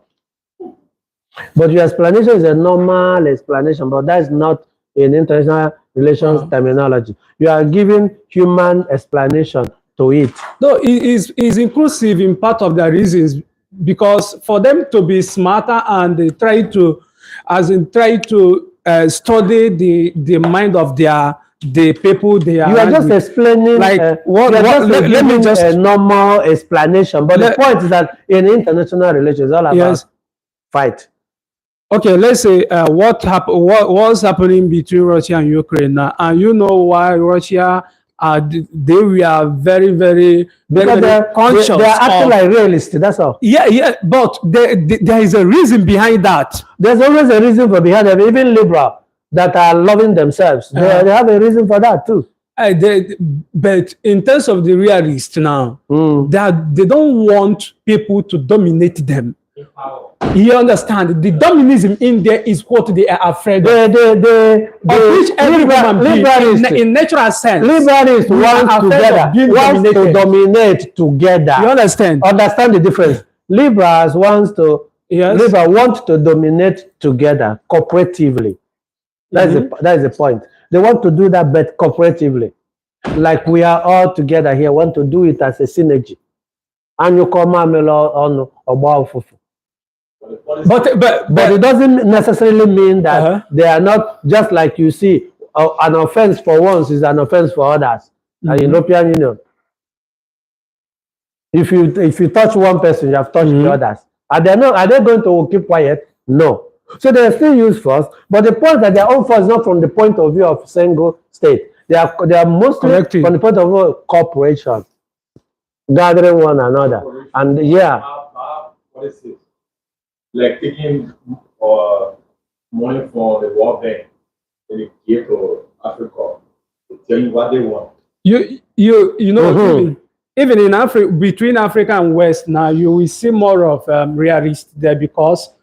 But your explanation is a normal explanation, but that is not in international relations terminology. You are giving human explanation to it. No, it is inclusive in part of the reasons because for them to be smarter and they try to study the mind of the people they are. You are just explaining like let me just a normal explanation. But the point is that in international relations, it's all about fight. Okay, let's say what's happening between Russia and Ukraine now, and you know why Russia they were very conscious. They are acting like realists. That's all. Yeah, but there is a reason behind that. There's always a reason for behind them. Even liberal that are loving themselves, they have a reason for that too. But in terms of the realists now, they don't want people to dominate them. You understand? The dominism in there is what they are afraid of. Which every human being, in natural sense, liberalists want to dominate together. You understand? Understand the difference. Liberals want to dominate together, cooperatively. That is the point. They want to do that, but cooperatively. Like we are all together here, want to do it as a synergy. And you come on about but it doesn't necessarily mean that they are not, just like you see, an offense for once is an offense for others. The European Union. If you touch one person, you have touched the others. Are they going to keep quiet? No. So they are still used force, but the point that their own force is not from the point of view of single state. They are mostly connected from the point of view of cooperation, gathering one another, and what is it? Like taking money from the World Bank and they give to Africa to tell you what they want. You know, even in Africa, between Africa and West now, you will see more of realists there, because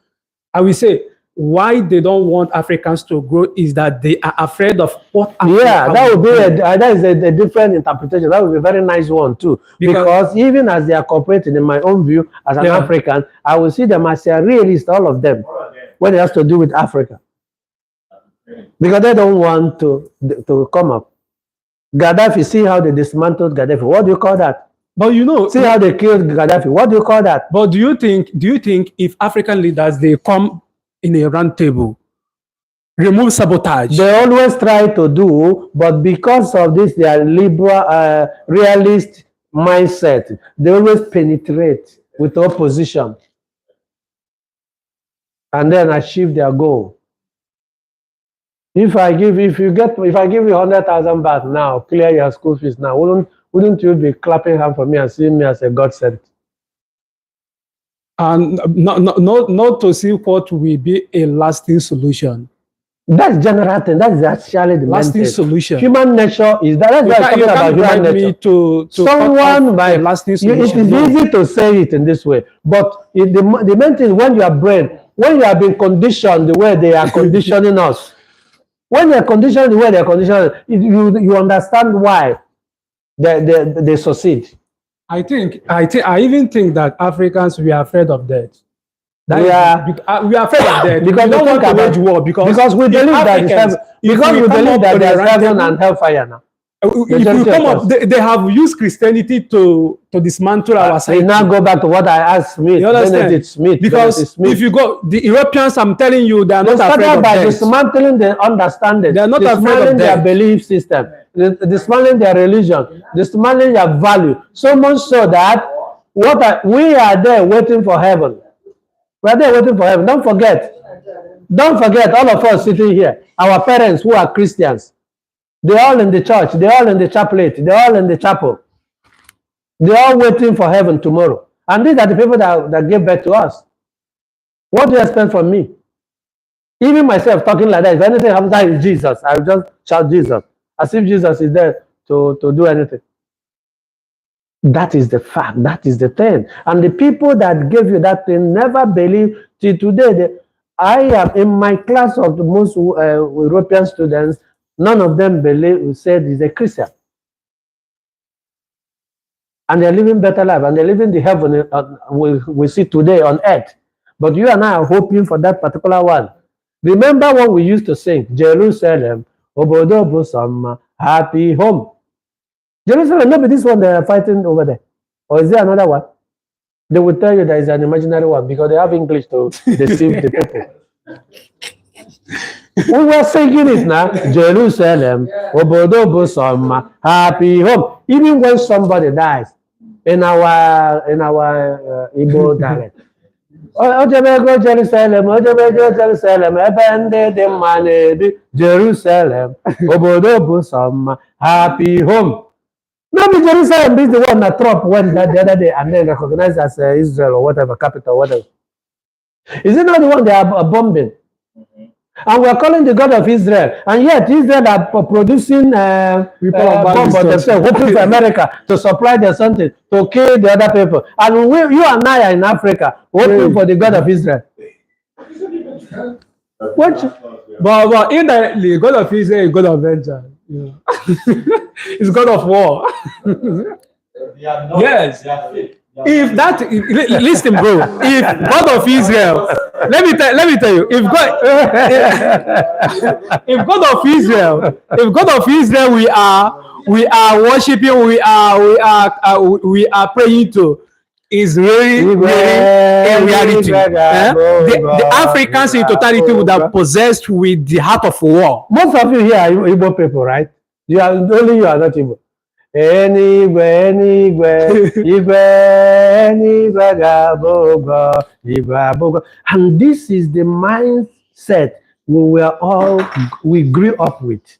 I will say why they don't want Africans to grow is that they are afraid of what Africa that would be that is a different interpretation. That would be a very nice one too, because even as they are cooperating, in my own view as an African, I will see them as a realist, all of them, when it has to do with Africa, because they don't want to come up. Gaddafi, see how they dismantled Gaddafi. What do you call that? But you know, see how they killed Gaddafi. What do you call that? But do you think if African leaders, they come in a round table, remove sabotage? They always try to do, but because of this, their liberal, realist mindset, they always penetrate with opposition and then achieve their goal. If I give you 100,000 baht now, clear your school fees now, wouldn't you be clapping hands for me and seeing me as a godsend? And not to see what will be a lasting solution. That's general thing. That's actually the lasting solution. Human nature is that. That's why I'm talking about human nature. To someone by lasting solution. It is easy to say it in this way, but the main thing, when you have been conditioned the way they are conditioning us, when they are conditioned the way they are conditioned, you understand why they succeed. I even think that Africans, we are afraid of death. We are afraid of death. Because we don't want to wage war, because we believe that there is heaven and hellfire now. If we come up, they have used Christianity to dismantle our society. We now go back to what I asked Smith. You understand? Because if you go, the Europeans, I'm telling you, they are not afraid of death. Dismantling their understanding. They are not afraid of their belief system. Dismantling their religion. Dismantling their value. So much so that we are there waiting for heaven. We are there waiting for heaven. Don't forget, all of us sitting here, our parents who are Christians, they're all in the church, they're all in the chaplet, they're all in the chapel. They're all waiting for heaven tomorrow. And these are the people that gave birth to us. What do you expect from me? Even myself talking like that, if anything happens, that is Jesus. I will just shout Jesus, as if Jesus is there to do anything. That is the fact. That is the thing. And the people that gave you that thing never believe till today. I am in my class of the most European students. None of them said he's a Christian. And they're living better life. And they're living the heaven we see today on earth. But you and I are hoping for that particular one. Remember what we used to sing? Jerusalem, Obodo Bosama, happy home. Jerusalem, maybe this one they are fighting over there. Or is there another one? They will tell you there is an imaginary one because they have English to deceive the people. We were singing it now. Jerusalem, Obodo Bosama, happy home. Even when somebody dies in our Igbo dialect. Ojebego Jerusalem, Ojebego Jerusalem, Ebende de Mane, Jerusalem, Obodo Bosama, happy home. Maybe Jerusalem is the one that Trump went the other day and then recognized as Israel or whatever, capital, whatever. Is it not the one they are bombing? And we're calling the God of Israel. And yet Israel are producing bombs on themselves, hoping for America to supply them something, to kill the other people. And you and I are in Africa, hoping for the God of Israel. What? But indirectly, God of Israel is God of vengeance. You know. It's God of war. Yes. If that, listen, bro. If God of Israel, let me tell you, if God of Israel, we are worshiping, we are praying to, is really in reality. The Africans in totality would have possessed with the heart of war. Most of you here are Igbo people, right? You are only you are not Igbo. Anywhere, and this is the mindset we grew up with,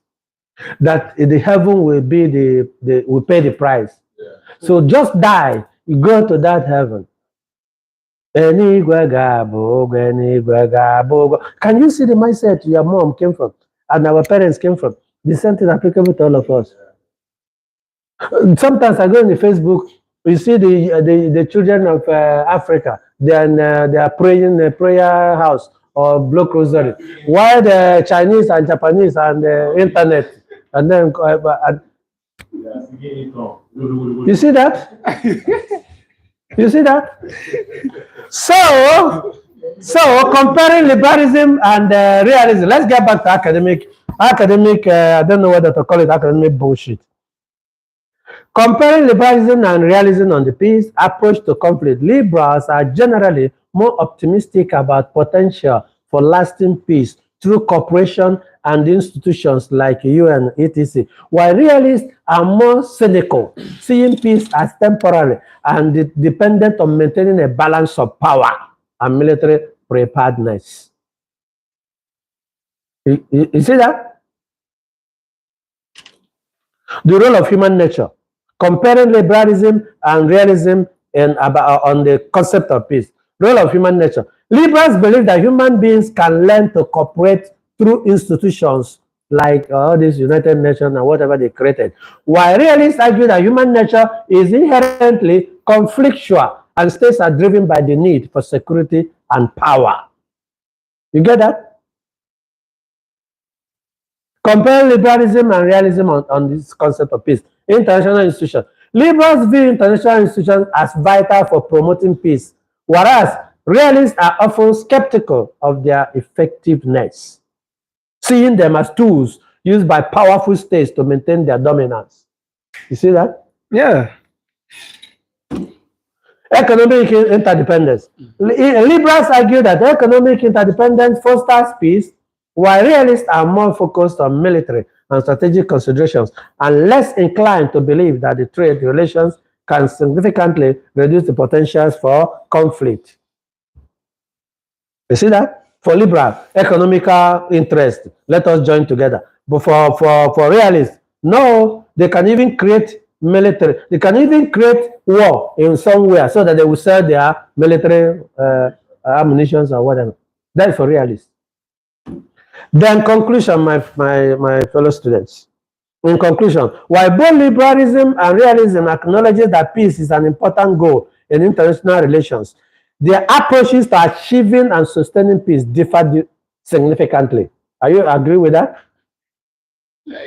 that the heaven will be will pay the price. Yeah. So just die, you go to that heaven. Can you see the mindset your mom came from and our parents came from? The same thing applicable to all of us. Sometimes I go on the Facebook, you see the children of Africa, they are praying in a prayer house or block rosary, while the Chinese and Japanese and the internet, and then you see that? You see that? So comparing liberalism and realism, let's get back to academic. I don't know whether to call it academic bullshit. Comparing liberalism and realism on the peace approach to conflict, liberals are generally more optimistic about potential for lasting peace through cooperation and institutions like UN, etc., while realists are more cynical, seeing peace as temporary and dependent on maintaining a balance of power and military preparedness. You see that? The role of human nature. Comparing liberalism and realism on the concept of peace. Role of human nature. Liberals believe that human beings can learn to cooperate through institutions like all these United Nations and whatever they created. While realists argue that human nature is inherently conflictual and states are driven by the need for security and power. You get that? Compare liberalism and realism on this concept of peace. International institutions. Liberals view international institutions as vital for promoting peace, whereas realists are often skeptical of their effectiveness, seeing them as tools used by powerful states to maintain their dominance. You see that? Yeah. Economic interdependence. Liberals argue that economic interdependence fosters peace, while realists are more focused on military and strategic considerations and less inclined to believe that the trade relations can significantly reduce the potentials for conflict. You see that? For liberal, economical interest, let us join together. But for realists, no, they can even create military, they can even create war in somewhere so that they will sell their military ammunitions or whatever. That is for realists. Then conclusion, my fellow students. In conclusion, while both liberalism and realism acknowledges that peace is an important goal in international relations, their approaches to achieving and sustaining peace differ significantly. Are you agree with that?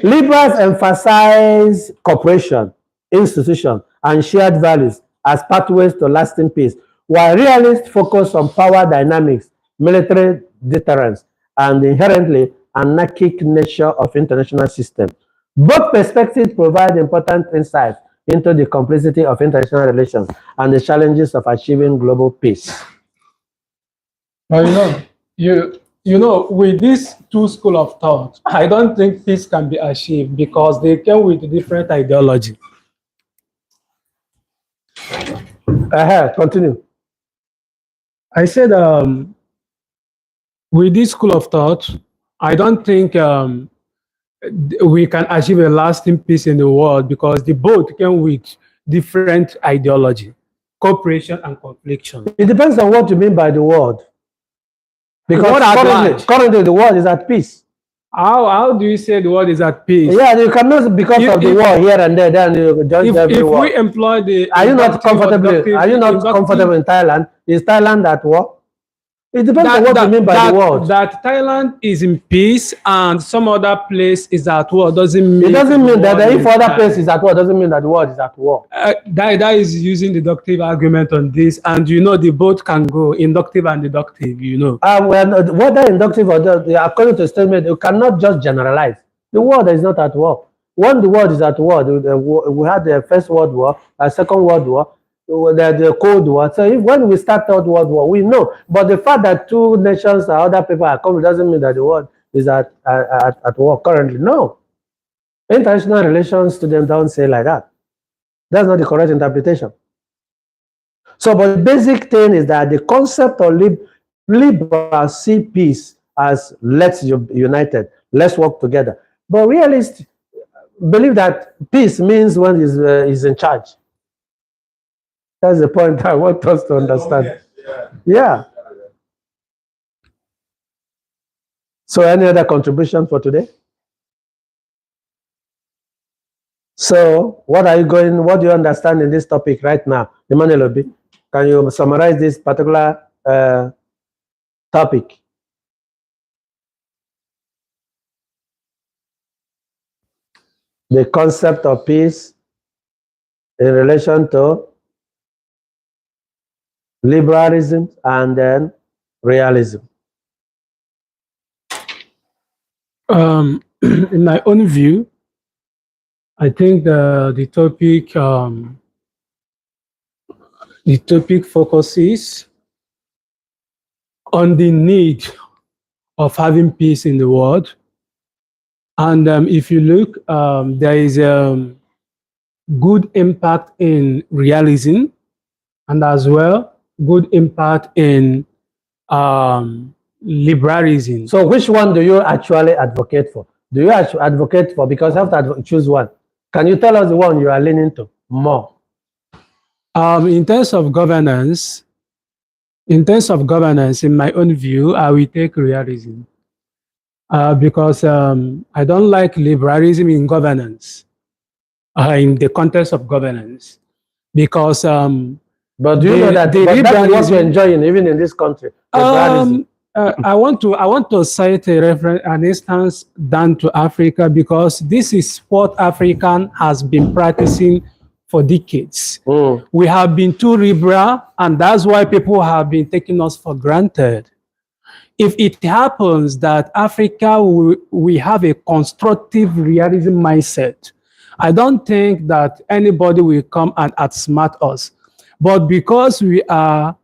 Liberals emphasize cooperation, institutions, and shared values as pathways to lasting peace, while realists focus on power dynamics, military deterrence, and the inherently anarchic nature of international systems. Both perspectives provide important insights into the complexity of international relations and the challenges of achieving global peace. Well, you know, with these two schools of thought, I don't think peace can be achieved because they came with different ideology. Continue. I said, with this school of thought, I don't think we can achieve a lasting peace in the world because the both came with different ideology, cooperation and confliction. It depends on what you mean by the word. Because What at large? currently the world is at peace. How do you say the world is at peace? Yeah, you cannot, because of the war here and there, then you judge every If war. we employ the Are you not inductive or comfortable? deductive- Are you not inductive- comfortable in Thailand? Is Thailand at war? It depends on what you mean by the world. That Thailand is in peace and some other place is at war doesn't mean. It doesn't mean that if other place place is at war, doesn't mean that the world is at war. That is using deductive argument on this, and you know the both can go inductive and deductive. You know. Well, whether inductive or according to the statement, you cannot just generalize. The world is not at war. When the world is at war, we had the First World War, Second World War, the Cold War. So when we start Third World War, we know. But the fact that two nations or other people are coming doesn't mean that the world is at war currently. No. International relations students don't say like that. That's not the correct interpretation. So, but the basic thing is that the concept of liberals see peace as let's united, let's work together. But realists believe that peace means one is in charge. That's the point I want us to understand. Yeah. So any other contribution for today? So what do you understand in this topic right now? Emmanuel Obi, can you summarize this particular topic? The concept of peace in relation to liberalism and then realism. In my own view, I think the topic focuses on the need of having peace in the world. And if you look, there is a good impact in realism, and as well good impact in liberalism. So which one do you actually advocate for? Do you actually advocate for, because you have to choose one? Can you tell us the one you are leaning to more? In terms of governance, in my own view, I will take realism. Because I don't like liberalism in governance, in the context of governance, because but do you know that that's what you're enjoying even in this country? I want to cite a reference, an instance down to Africa, because this is what African has been practicing for decades. We have been too liberal, and that's why people have been taking us for granted. If it happens that Africa, we have a constructive realism mindset, I don't think that anybody will come and outsmart us. But because we are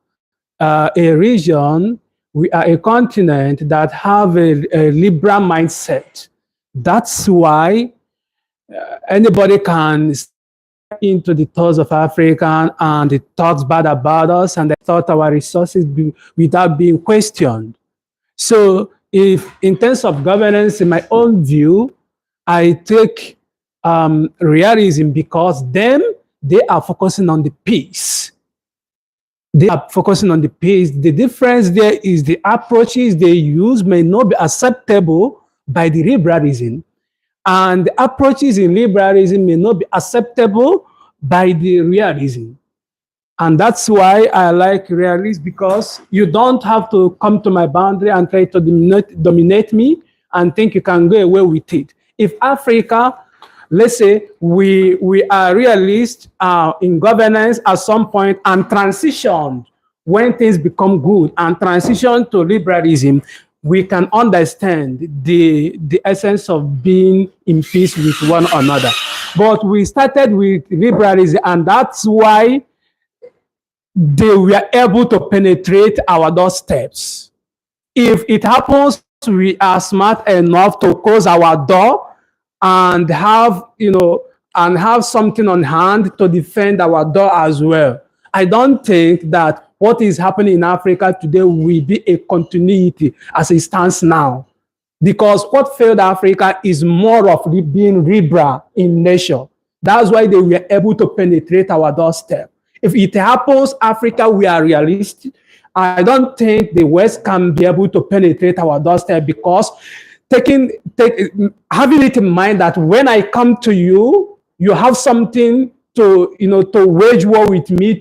a region, we are a continent that have a liberal mindset, that's why anybody can step into the thoughts of African and it talks bad about us and they thought our resources without being questioned. So if in terms of governance, in my own view, I take realism because they are focusing on the peace. They are focusing on the peace. The difference there is the approaches they use may not be acceptable by the liberalism. And the approaches in liberalism may not be acceptable by the realism. And that's why I like realism, because you don't have to come to my boundary and try to dominate me and think you can go away with it. If Africa, let's say we are realists in governance at some point and transition when things become good and transition to liberalism, we can understand the essence of being in peace with one another. But we started with liberalism, and that's why they were able to penetrate our doorsteps. If it happens, we are smart enough to close our door and have, something on hand to defend our door as well. I don't think that what is happening in Africa today will be a continuity as it stands now. Because what failed Africa is more of being liberal in nature. That's why they were able to penetrate our doorstep. If it happens, Africa, we are realistic, I don't think the West can be able to penetrate our doorstep, because having it in mind that when I come to you, you have something to, to wage war with me,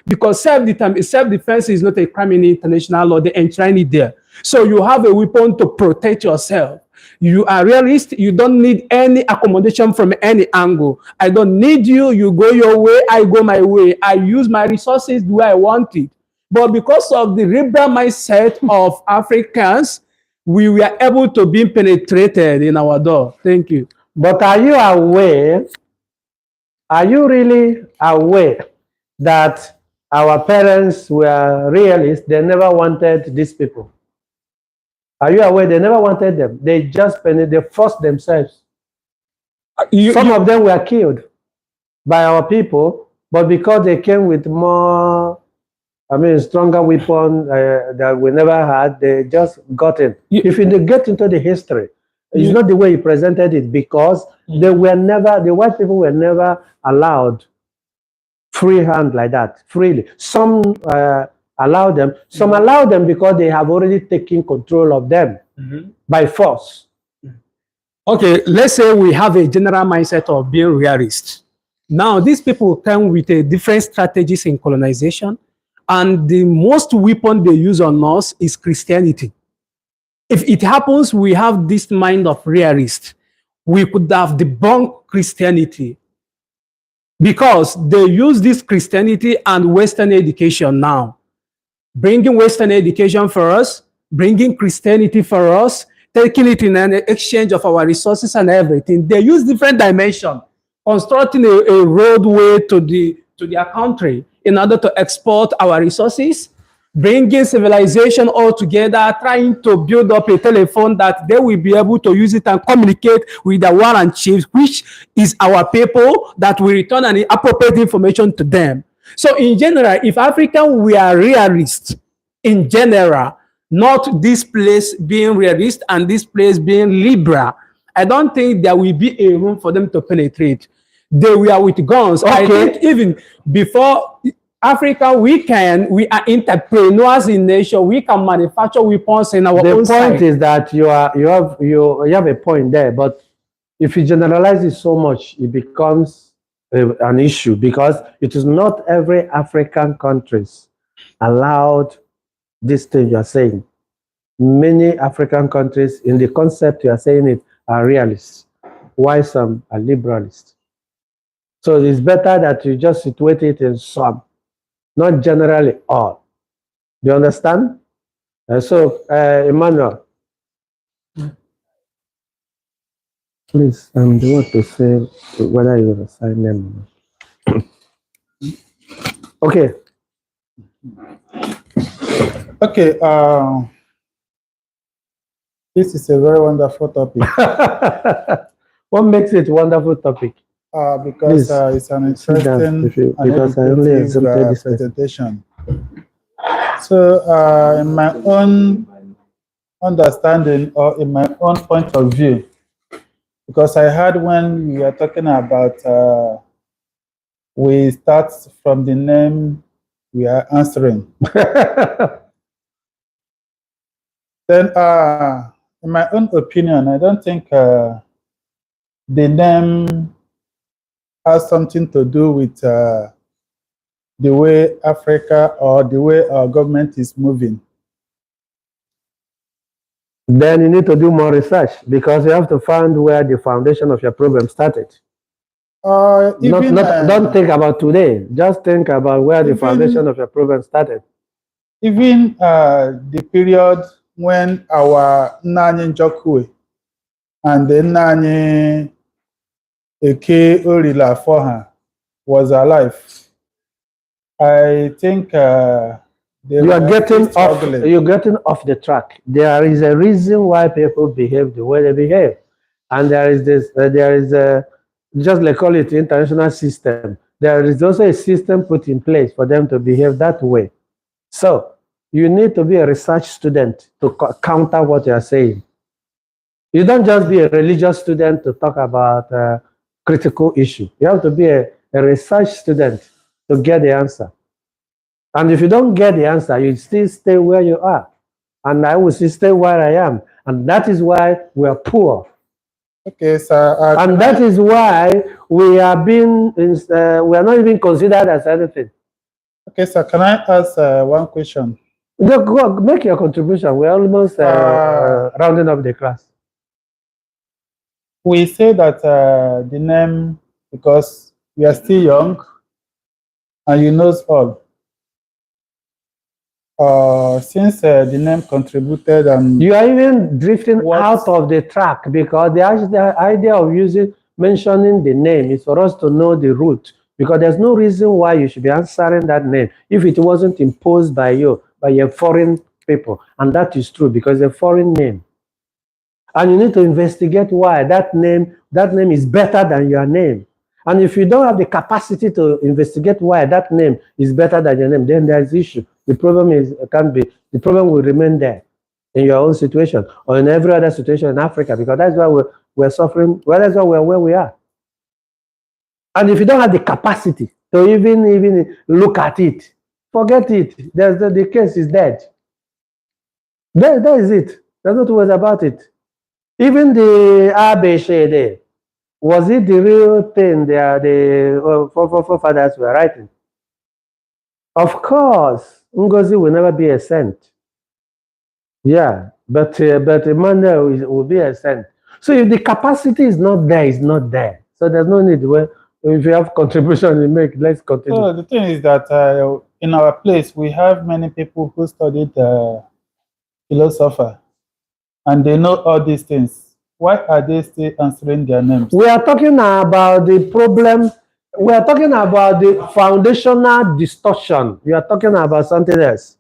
because self-defense is not a crime in international law. They enshrine it there. So you have a weapon to protect yourself. You are realist. You don't need any accommodation from any angle. I don't need you. You go your way, I go my way. I use my resources the way I want it. But because of the liberal mindset of Africans, we were able to be penetrated in our door. Thank you. But are you really aware that our parents were realists? They never wanted these people. Are you aware they never wanted them? They forced themselves. Some of them were killed by our people, but because they came with more, stronger weapon that we never had, they just got in. If you get into the history, it's not the way you presented it, because the white people were never allowed free hand like that, freely. Some allow them, some allow them because they have already taken control of them by force. Okay, let's say we have a general mindset of being realist. Now, these people come with a different strategies in colonization, and the most weapon they use on us is Christianity. If it happens, we have this mind of realist. We could have debunked Christianity, because they use this Christianity and Western education now. Bringing Western education for us, bringing Christianity for us, taking it in an exchange of our resources and everything. They use different dimensions, constructing a roadway to their country in order to export our resources, bringing civilization all together, trying to build up a telephone that they will be able to use it and communicate with the war and chiefs, which is our people, that will return an appropriate information to them. So in general, if African we are realists, in general, not this place being realist and this place being liberal, I don't think there will be a room for them to penetrate. They were with guns. Okay. I think even before Africa, we are entrepreneurs in nature. We can manufacture weapons in our own side. The point is that you have a point there, but if you generalize it so much, it becomes an issue, because it is not every African countries allowed this thing you are saying. Many African countries, in the concept you are saying it, are realists, while some are liberalists. So it's better that you just situate it in some, not generally all. Do you understand? Emmanuel, please, do you want to say whether you will assign them or not? Okay. Okay. This is a very wonderful topic. What makes it a wonderful topic? Because it's an interesting presentation. So, in my own understanding, or in my own point of view, because I heard when we are talking about, we start from the name we are answering. Then, in my own opinion, I don't think the name has something to do with the way Africa or the way our government is moving. Then you need to do more research, because you have to find where the foundation of your problem started. Don't think about today. Just think about where the foundation of your problem started. Even the period when our Nani Njokwe and the Nani Eke Orila Foha was alive, I think you're getting off the track. There is a reason why people behave the way they behave, and there is just like call it the international system. There is also a system put in place for them to behave that way. So you need to be a research student to counter what you are saying. You don't just be a religious student to talk about critical issue. You have to be a research student to get the answer. And if you don't get the answer, you still stay where you are. And I will still stay where I am. And that is why we are poor. Okay, sir. And that is why we are being, we are not even considered as anything. Okay, sir. Can I ask one question? Go, make your contribution. We're almost rounding up the class. We say that the name, because we are still young and you knows all. Since the name contributed and you are even drifting out of the track, because the idea of mentioning the name is for us to know the root, because there's no reason why you should be answering that name if it wasn't imposed by you, by your foreign people. And that is true, because it's a foreign name. And you need to investigate why that name is better than your name. And if you don't have the capacity to investigate why that name is better than your name, then there's issue. The problem the problem will remain there in your own situation or in every other situation in Africa, because that's why we're suffering. Well, that's why we're where we are. And if you don't have the capacity to even look at it, forget it. The case is dead. That is it. There's no two ways about it. Even the ABCD, was it the real thing the forefathers were writing? Of course, Ngozi will never be a saint. Yeah, but Emmanuel will be a saint. So if the capacity is not there, it's not there. So there's no need. If you have contribution you make, let's continue. So the thing is that in our place, we have many people who studied philosophy, and they know all these things. Why are they still answering their names? We are talking about the problem. We are talking about the foundational distortion. We are talking about something else.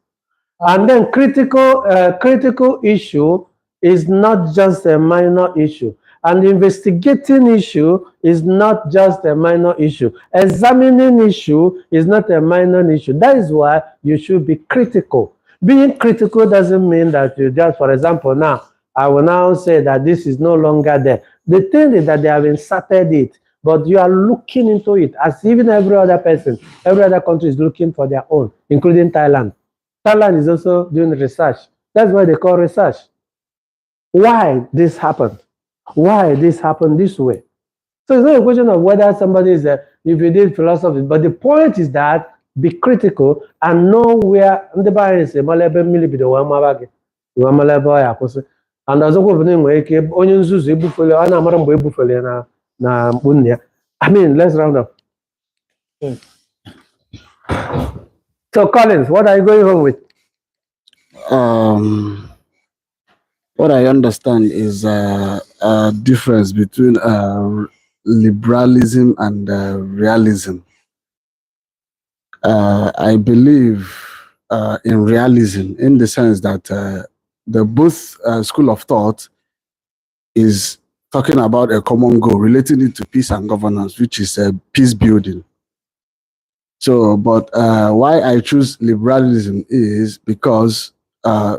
And then critical issue is not just a minor issue. And investigating issue is not just a minor issue. Examining issue is not a minor issue. That is why you should be critical. Being critical doesn't mean that you just, for example, now, I will now say that this is no longer there. The thing is that they have inserted it, but you are looking into it as even every other person, every other country is looking for their own, including Thailand. Thailand is also doing research. That's why they call research. Why this happened? Why this happened this way? So it's not a question of whether somebody is if you did philosophy, but the point is that be critical and know where the bias is. And ọzọkwa bụ na enwere ike onye nzuzu ebufele a na-amara mgbe ebufele na mkpunne ya. I mean, let's round up. So Collins, what are you going home with? What I understand is a difference between liberalism and realism. I believe in realism in the sense that the both school of thought is talking about a common goal, relating it to peace and governance, which is peace building. So, but why I choose liberalism is because I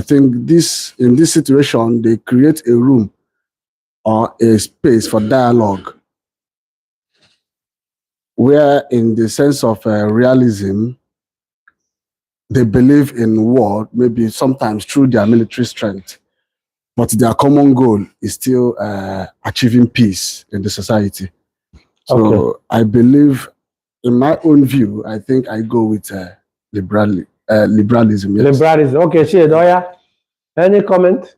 think in this situation, they create a room or a space for dialogue, where in the sense of realism, they believe in war, maybe sometimes through their military strength, but their common goal is still achieving peace in the society. So okay. I believe, in my own view, I think I go with liberalism. Yes. Liberalism. Okay, Doya, any comment?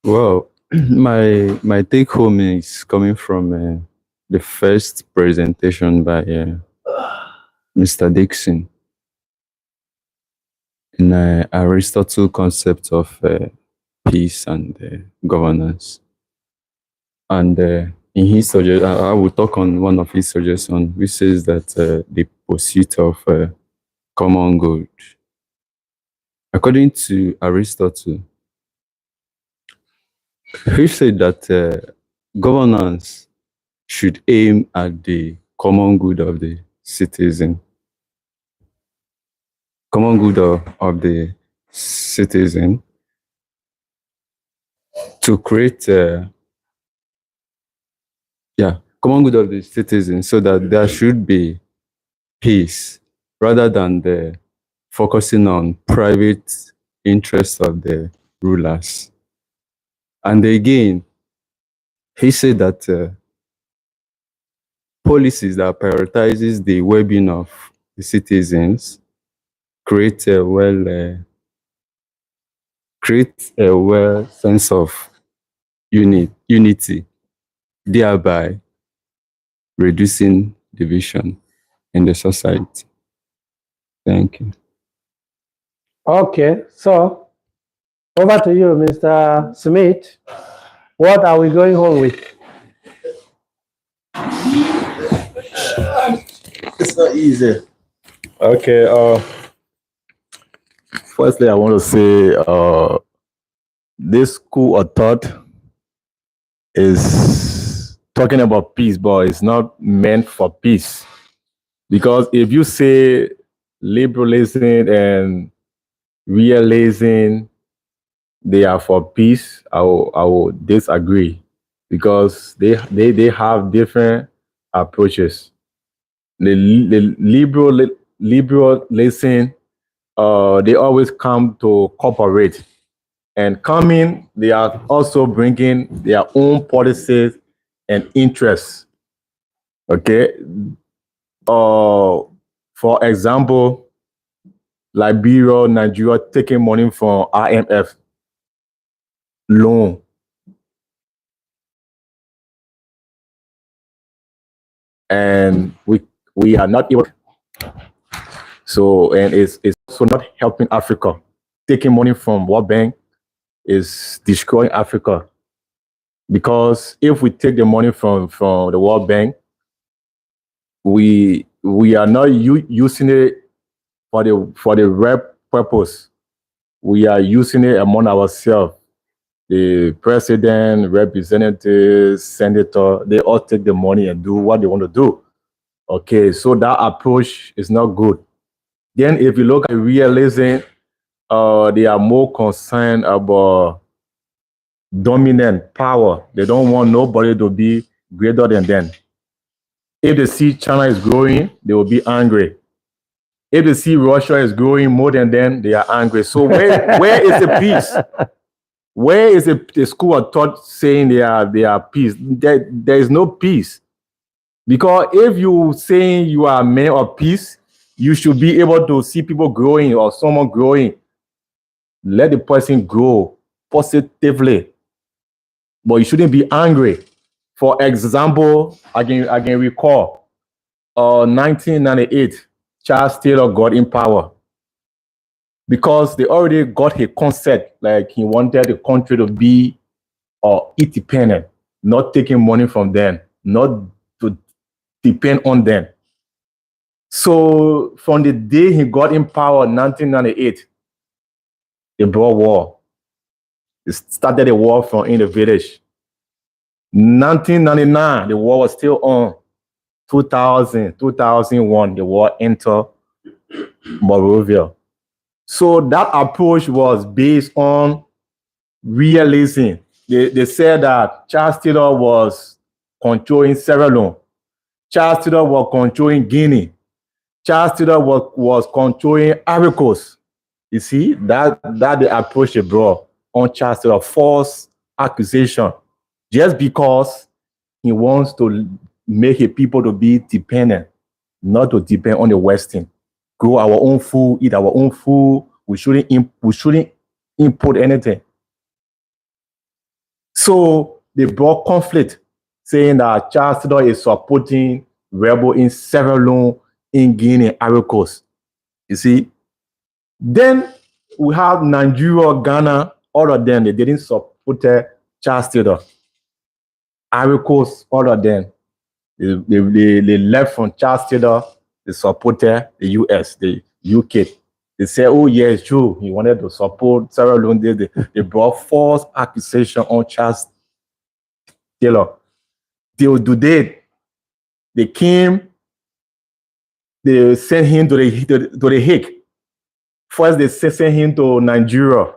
Well, my take home is coming from the first presentation by Mr. Dixon in Aristotle's concept of peace and governance. And in his suggestion, I will talk on one of his suggestions, which says that the pursuit of common good. According to Aristotle, he said that governance should aim at the common good of the citizen. Common good of the citizen to create common good of the citizen, so that there should be peace rather than the focusing on private interests of the rulers. And again, he said that policies that prioritizes the well-being of the citizens create a well sense of unity, thereby reducing division in the society. Thank you. Okay, so over to you, Mr. Smith. What are we going home with? It's not easy. Okay. Firstly, I want to say this school of thought is talking about peace, but it's not meant for peace. Because if you say liberalism and realism, they are for peace, I will disagree, because they have different approaches. The liberalism, they always come to cooperate, and coming, they are also bringing their own policies and interests. Okay, for example, Liberia, Nigeria taking money from IMF loan, and we are not able. So, and it's also not helping Africa. Taking money from World Bank is destroying Africa, because if we take the money from the World Bank, we are not using it for the right purpose. We are using it among ourselves. The president, representatives, senator, they all take the money and do what they want to do. Okay, so that approach is not good. Then if you look at realism, they are more concerned about dominant power. They don't want nobody to be greater than them. If they see China is growing, they will be angry. If they see Russia is growing more than them, they are angry. So where is the peace? Where is the school of thought saying they are peace? There is no peace. Because if you saying you are a man of peace, you should be able to see people growing or someone growing. Let the person grow positively, but you shouldn't be angry. For example, I can recall 1998, Charles Taylor got in power because they already got a concept, like he wanted the country to be independent, not taking money from them, not to depend on them. So from the day he got in power in 1998, they brought war. They started a war from in the village. 1999, the war was still on. 2000, 2001, the war entered Monrovia. So that approach was based on realism. They said that Charles Taylor was controlling Sierra Leone. Charles Taylor was controlling Guinea. Charles Taylor was controlling Ivory Coast. You see, that the approach they brought on Charles Taylor, false accusation, just because he wants to make his people to be dependent, not to depend on the Western. Grow our own food, eat our own food. We shouldn't import anything. So they brought conflict, saying that Charles Taylor is supporting rebel in Sierra Leone, in Guinea, Ivory Coast. You see, then we have Nigeria, Ghana, all of them, they didn't support Charles Taylor. Ivory Coast, all of them, they left from Charles Taylor, they supported the US, the UK. They said, oh yeah, it's true, he wanted to support Sierra Leone. They brought false accusation on Charles Taylor. Till today, they came, they sent him to the Hague. First, they sent him to Nigeria.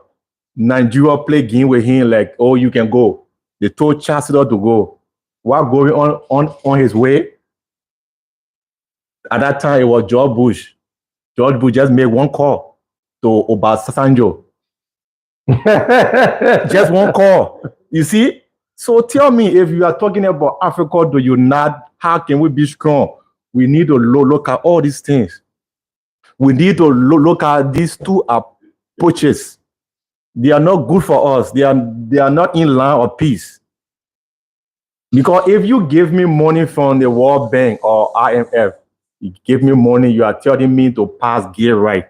Nigeria played game with him like, oh, you can go. They told Charles Taylor to go. While going on his way, at that time, it was George Bush. George Bush just made one call to Obasanjo. Just one call. You see? So tell me, if you are talking about Africa to unite, how can we be strong? We need to look at all these things. We need to look at these two approaches. They are not good for us. They are not in line of peace. Because if you give me money from the World Bank or IMF, you give me money, you are telling me to pass gay right.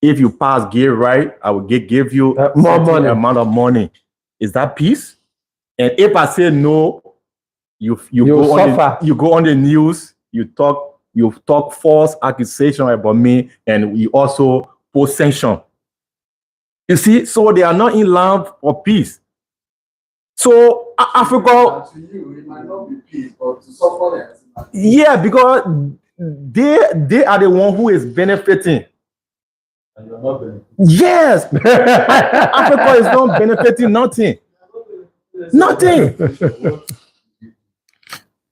If you pass gay right, I will give you more money. Amount of money. Is that peace? And if I say no, you go on the news, you talk false accusation about me, and you also post sanction. You see, so they are not in line for peace. So Africa, to you, it might not be peace, but to someone else. yeah, because they are the one who is benefiting. And you're not benefiting. Yes, Africa is not benefiting nothing. Nothing.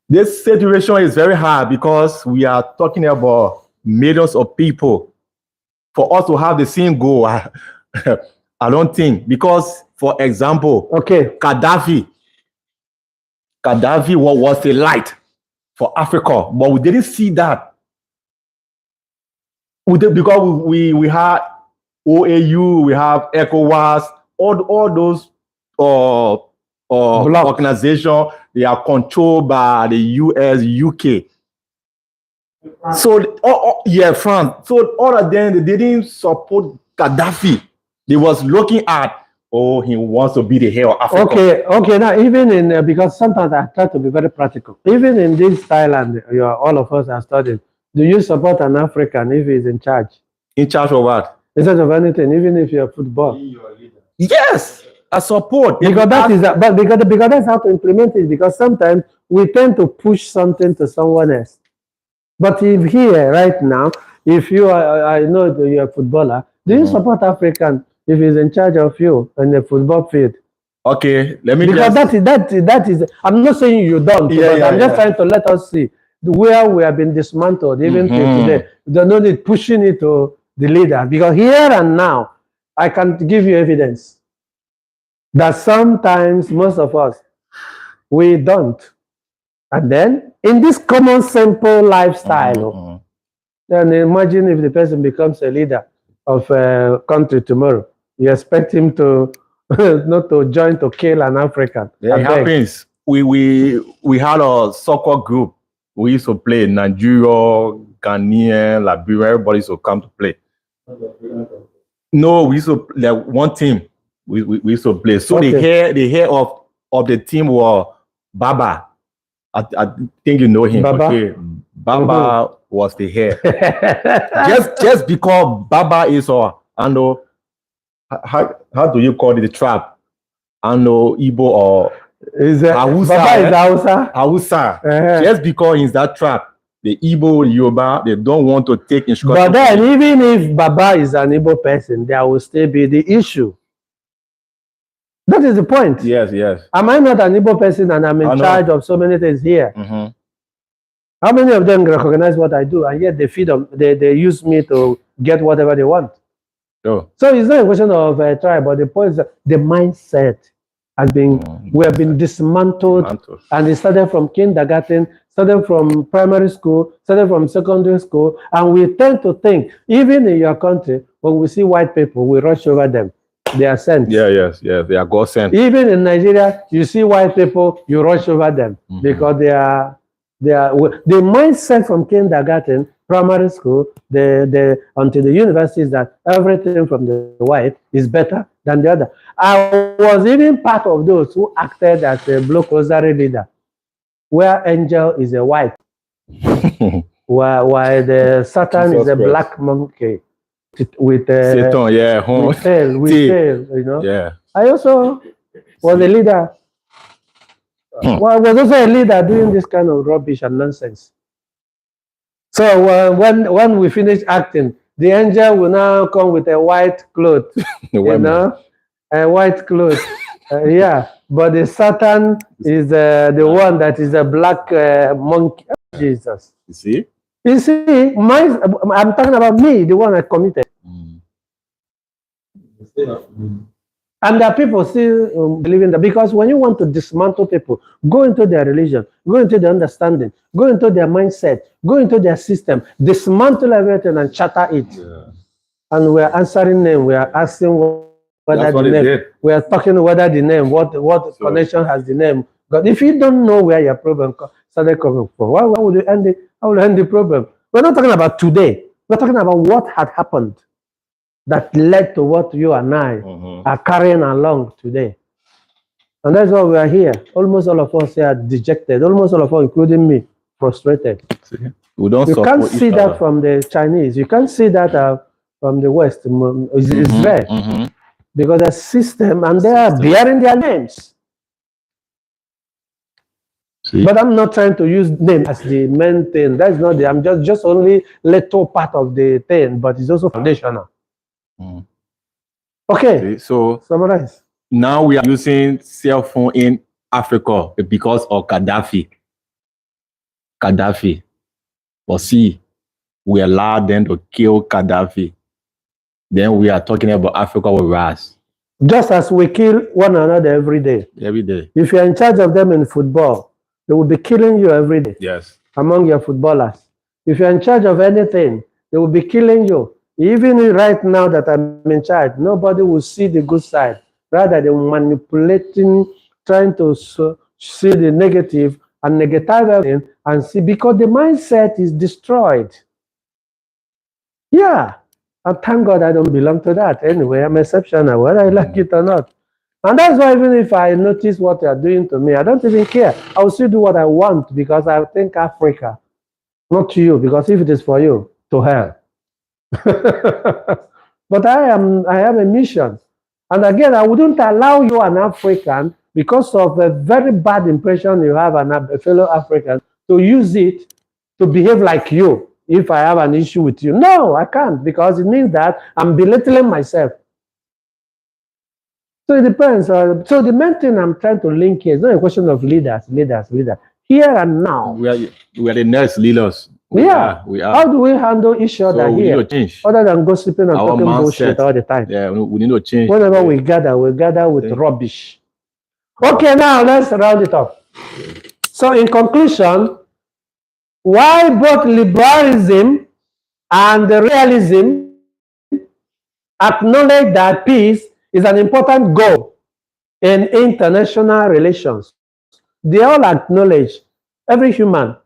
This situation is very hard because we are talking about millions of people. For us to have the same goal, I don't think, because, for example, Gaddafi was a light for Africa, but we didn't see that. Because we had OAU, we have ECOWAS, all those organizations, they are controlled by the US, UK. So, France. So all of them, they didn't support Gaddafi. They was looking at, he wants to be the head of Africa. Okay. Now, even in, because sometimes I try to be very practical. Even in this Thailand, all of us are studying. Do you support an African if he's in charge? In charge of what? In charge of anything, even if you're football. Yes, I support. Because because that's how to implement it. Because sometimes we tend to push something to someone else. But if here right now, if you are, I know that you're a footballer, do you support African if he's in charge of you in the football field? Okay, let me because that is. I'm not saying you don't, but I'm just trying to let us see where we have been dismantled, even till today. There's no need pushing it to the leader, because here and now, I can give you evidence that sometimes most of us, we don't. And then in this common simple lifestyle, then imagine if the person becomes a leader of a country tomorrow. You expect him to not to join to kill an African. Yeah, it happens. We had a soccer group. We used to play in Nigeria, Ghanaian, Liberia. Everybody used to come to play. No, we used to like one team. We used to play. So the head of the team was Baba. I think you know him. Baba, okay. Baba was the head. just because Baba is I know how do you call it, the trap? I know Igbo or is Hausa. Baba is Hausa. Hausa. Just because he's that trap, the Igbo, Yoruba, they don't want to take instruction. But then, even if Baba is an Igbo person, there will still be the issue. That is the point. Yes. Am I not an Igbo person and I'm in charge of so many things here? How many of them recognize what I do, and yet they feed them, they use me to get whatever they want? Sure. So it's not a question of tribe, but the point is that the mindset has been, we have been dismantled, and it started from kindergarten, started from primary school, started from secondary school, and we tend to think, even in your country, when we see white people, we rush over them. They are sent. Yes, they are God sent. Even in Nigeria, you see white people, you rush over them because they are the mindset from kindergarten, primary school, until the university is that everything from the white is better than the other. I was even part of those who acted as a Bloc Rosary leader, where Angel is a white, while the Satan is a black monkey with Satan, with tail, you know. Yeah. I also was a leader. Well, I was also a leader doing this kind of rubbish and nonsense. So when we finish acting, the angel will now come with a white cloth, a white cloth. But the Satan is the one that is a black monkey. Jesus. You see? You see, I'm talking about me, the one I committed. And there are people still believing that, because when you want to dismantle people, go into their religion, go into their understanding, go into their mindset, go into their system, dismantle everything and shatter it. Yeah. And we are answering them, we are asking whether That's what the they name, did. we are talking whether the name, what connection has the name. But if you don't know where your problem started coming from, why would you end it? How will you end the problem? We're not talking about today. We're talking about what had happened that led to what you and I are carrying along today. And that's why we are here. Almost all of us are dejected. Almost all of us, including me, frustrated. We don't You can't support each see that other. from the Chinese. You can't see that from the West. It's there. Because the system, and they are bearing their names. But I'm not trying to use name as the main thing. That's not the, I'm just only little part of the thing, but it's also foundational. Okay, So summarize. now we are using cell phone in Africa because of Gaddafi. But see, we allowed them to kill Gaddafi. Then we are talking about Africa with us Just as we kill one another every day. every day. If you're in charge of them in football, they will be killing you every day Yes. among your footballers. If you're in charge of anything, they will be killing you. Even right now that I'm in charge, nobody will see the good side. Rather, they're manipulating, trying to see the negative and negative everything and see, because the mindset is destroyed. Yeah. And thank God I don't belong to that. Anyway, I'm exceptional, whether I like it or not. And that's why even if I notice what you're doing to me, I don't even care. I will still do what I want, because I think Africa, not to you, because if it is for you, to hell. But I have a mission. And again, I wouldn't allow you, an African, because of a very bad impression you have a fellow African, to use it to behave like you if I have an issue with you. No, I can't, because it means that I'm belittling myself. So it depends. So the main thing I'm trying to link here is not a question of leaders. Here and now. We are the next leaders. We are. How do we handle each other So we here? need to change Other than gossiping and our talking bullshit mindset all the time. Yeah, we need to change. Whenever we gather with rubbish. Okay, now let's round it up. So in conclusion, why both liberalism and realism acknowledge that peace is an important goal in international relations. They all acknowledge, every human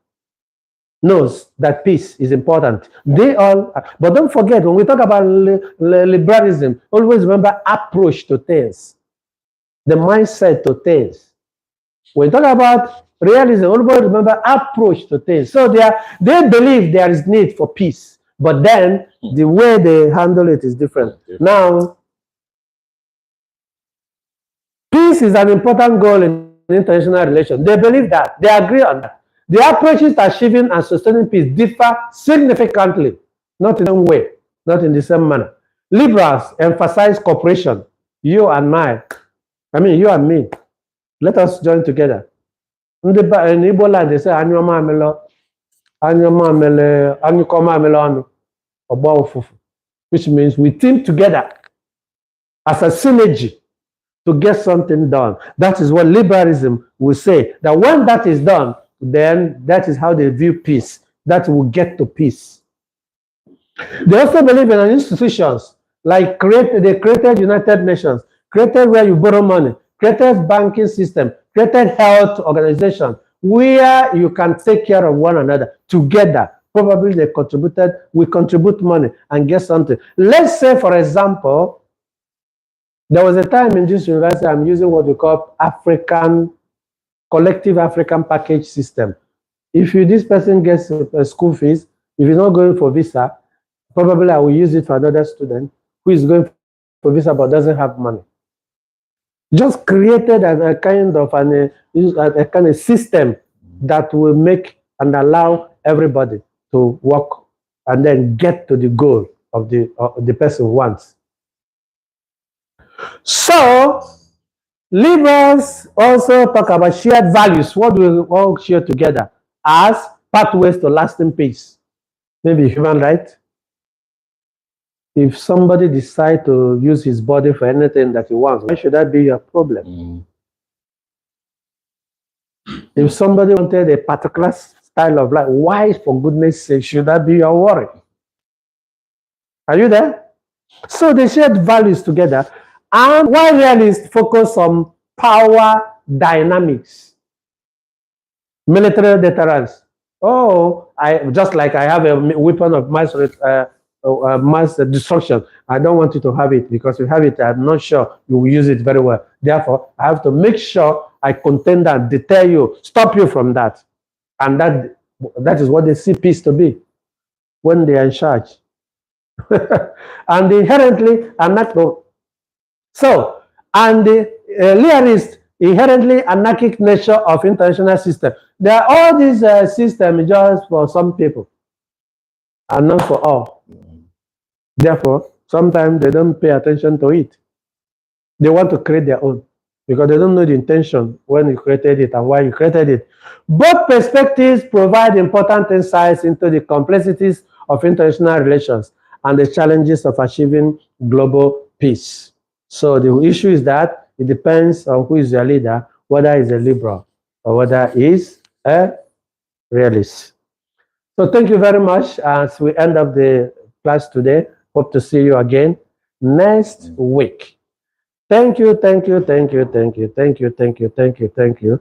knows that peace is important. They all, but don't forget, when we talk about liberalism, always remember approach to things, the mindset to things. When we talk about realism, always remember approach to things. So they believe there is need for peace, but then the way they handle it is different. Now, peace is an important goal in international relations. They believe that. They agree on that. The approaches to achieving and sustaining peace differ significantly, not in the same way, not in the same manner. Liberals emphasize cooperation. You and you and me. Let us join together. In Igbo land, they say, which means we team together as a synergy to get something done. That is what liberalism will say. That when that is done, then that is how they view peace. That will get to peace. They also believe in institutions like they created United Nations, created where you borrow money, created banking system, created health organization, where you can take care of one another together. Probably we contribute money and get something. Let's say, for example, there was a time in this university I'm using what we call collective African package system. If this person gets a school fees, if he's not going for visa, probably I will use it for another student who is going for visa but doesn't have money. Just created as a kind of system that will make and allow everybody to work and then get to the goal of the person wants. So, liberals also talk about shared values. What do we all share together as pathways to lasting peace? maybe human right. If somebody decides to use his body for anything that he wants, why should that be your problem? If somebody wanted a particular style of life, why, for goodness sake, should that be your worry? Are you there? So they shared values together. And why realists focus on power dynamics, military deterrence. Oh, I just like I have a weapon of mass destruction. I don't want you to have it because if you have it, I'm not sure you will use it very well. Therefore, I have to make sure I contain that, deter you, stop you from that. And that is what they see peace to be when they are in charge. And inherently anarchical. So, and the realist inherently anarchic nature of international system. There are all these systems just for some people and not for all. Therefore, sometimes they don't pay attention to it. They want to create their own because they don't know the intention when you created it and why you created it. Both perspectives provide important insights into the complexities of international relations and the challenges of achieving global peace. So the issue is that it depends on who is your leader, whether he's a liberal or whether he's a realist. So thank you very much as we end up the class today. Hope to see you again next week. Thank you, thank you, thank you, thank you, thank you, thank you, thank you, thank you.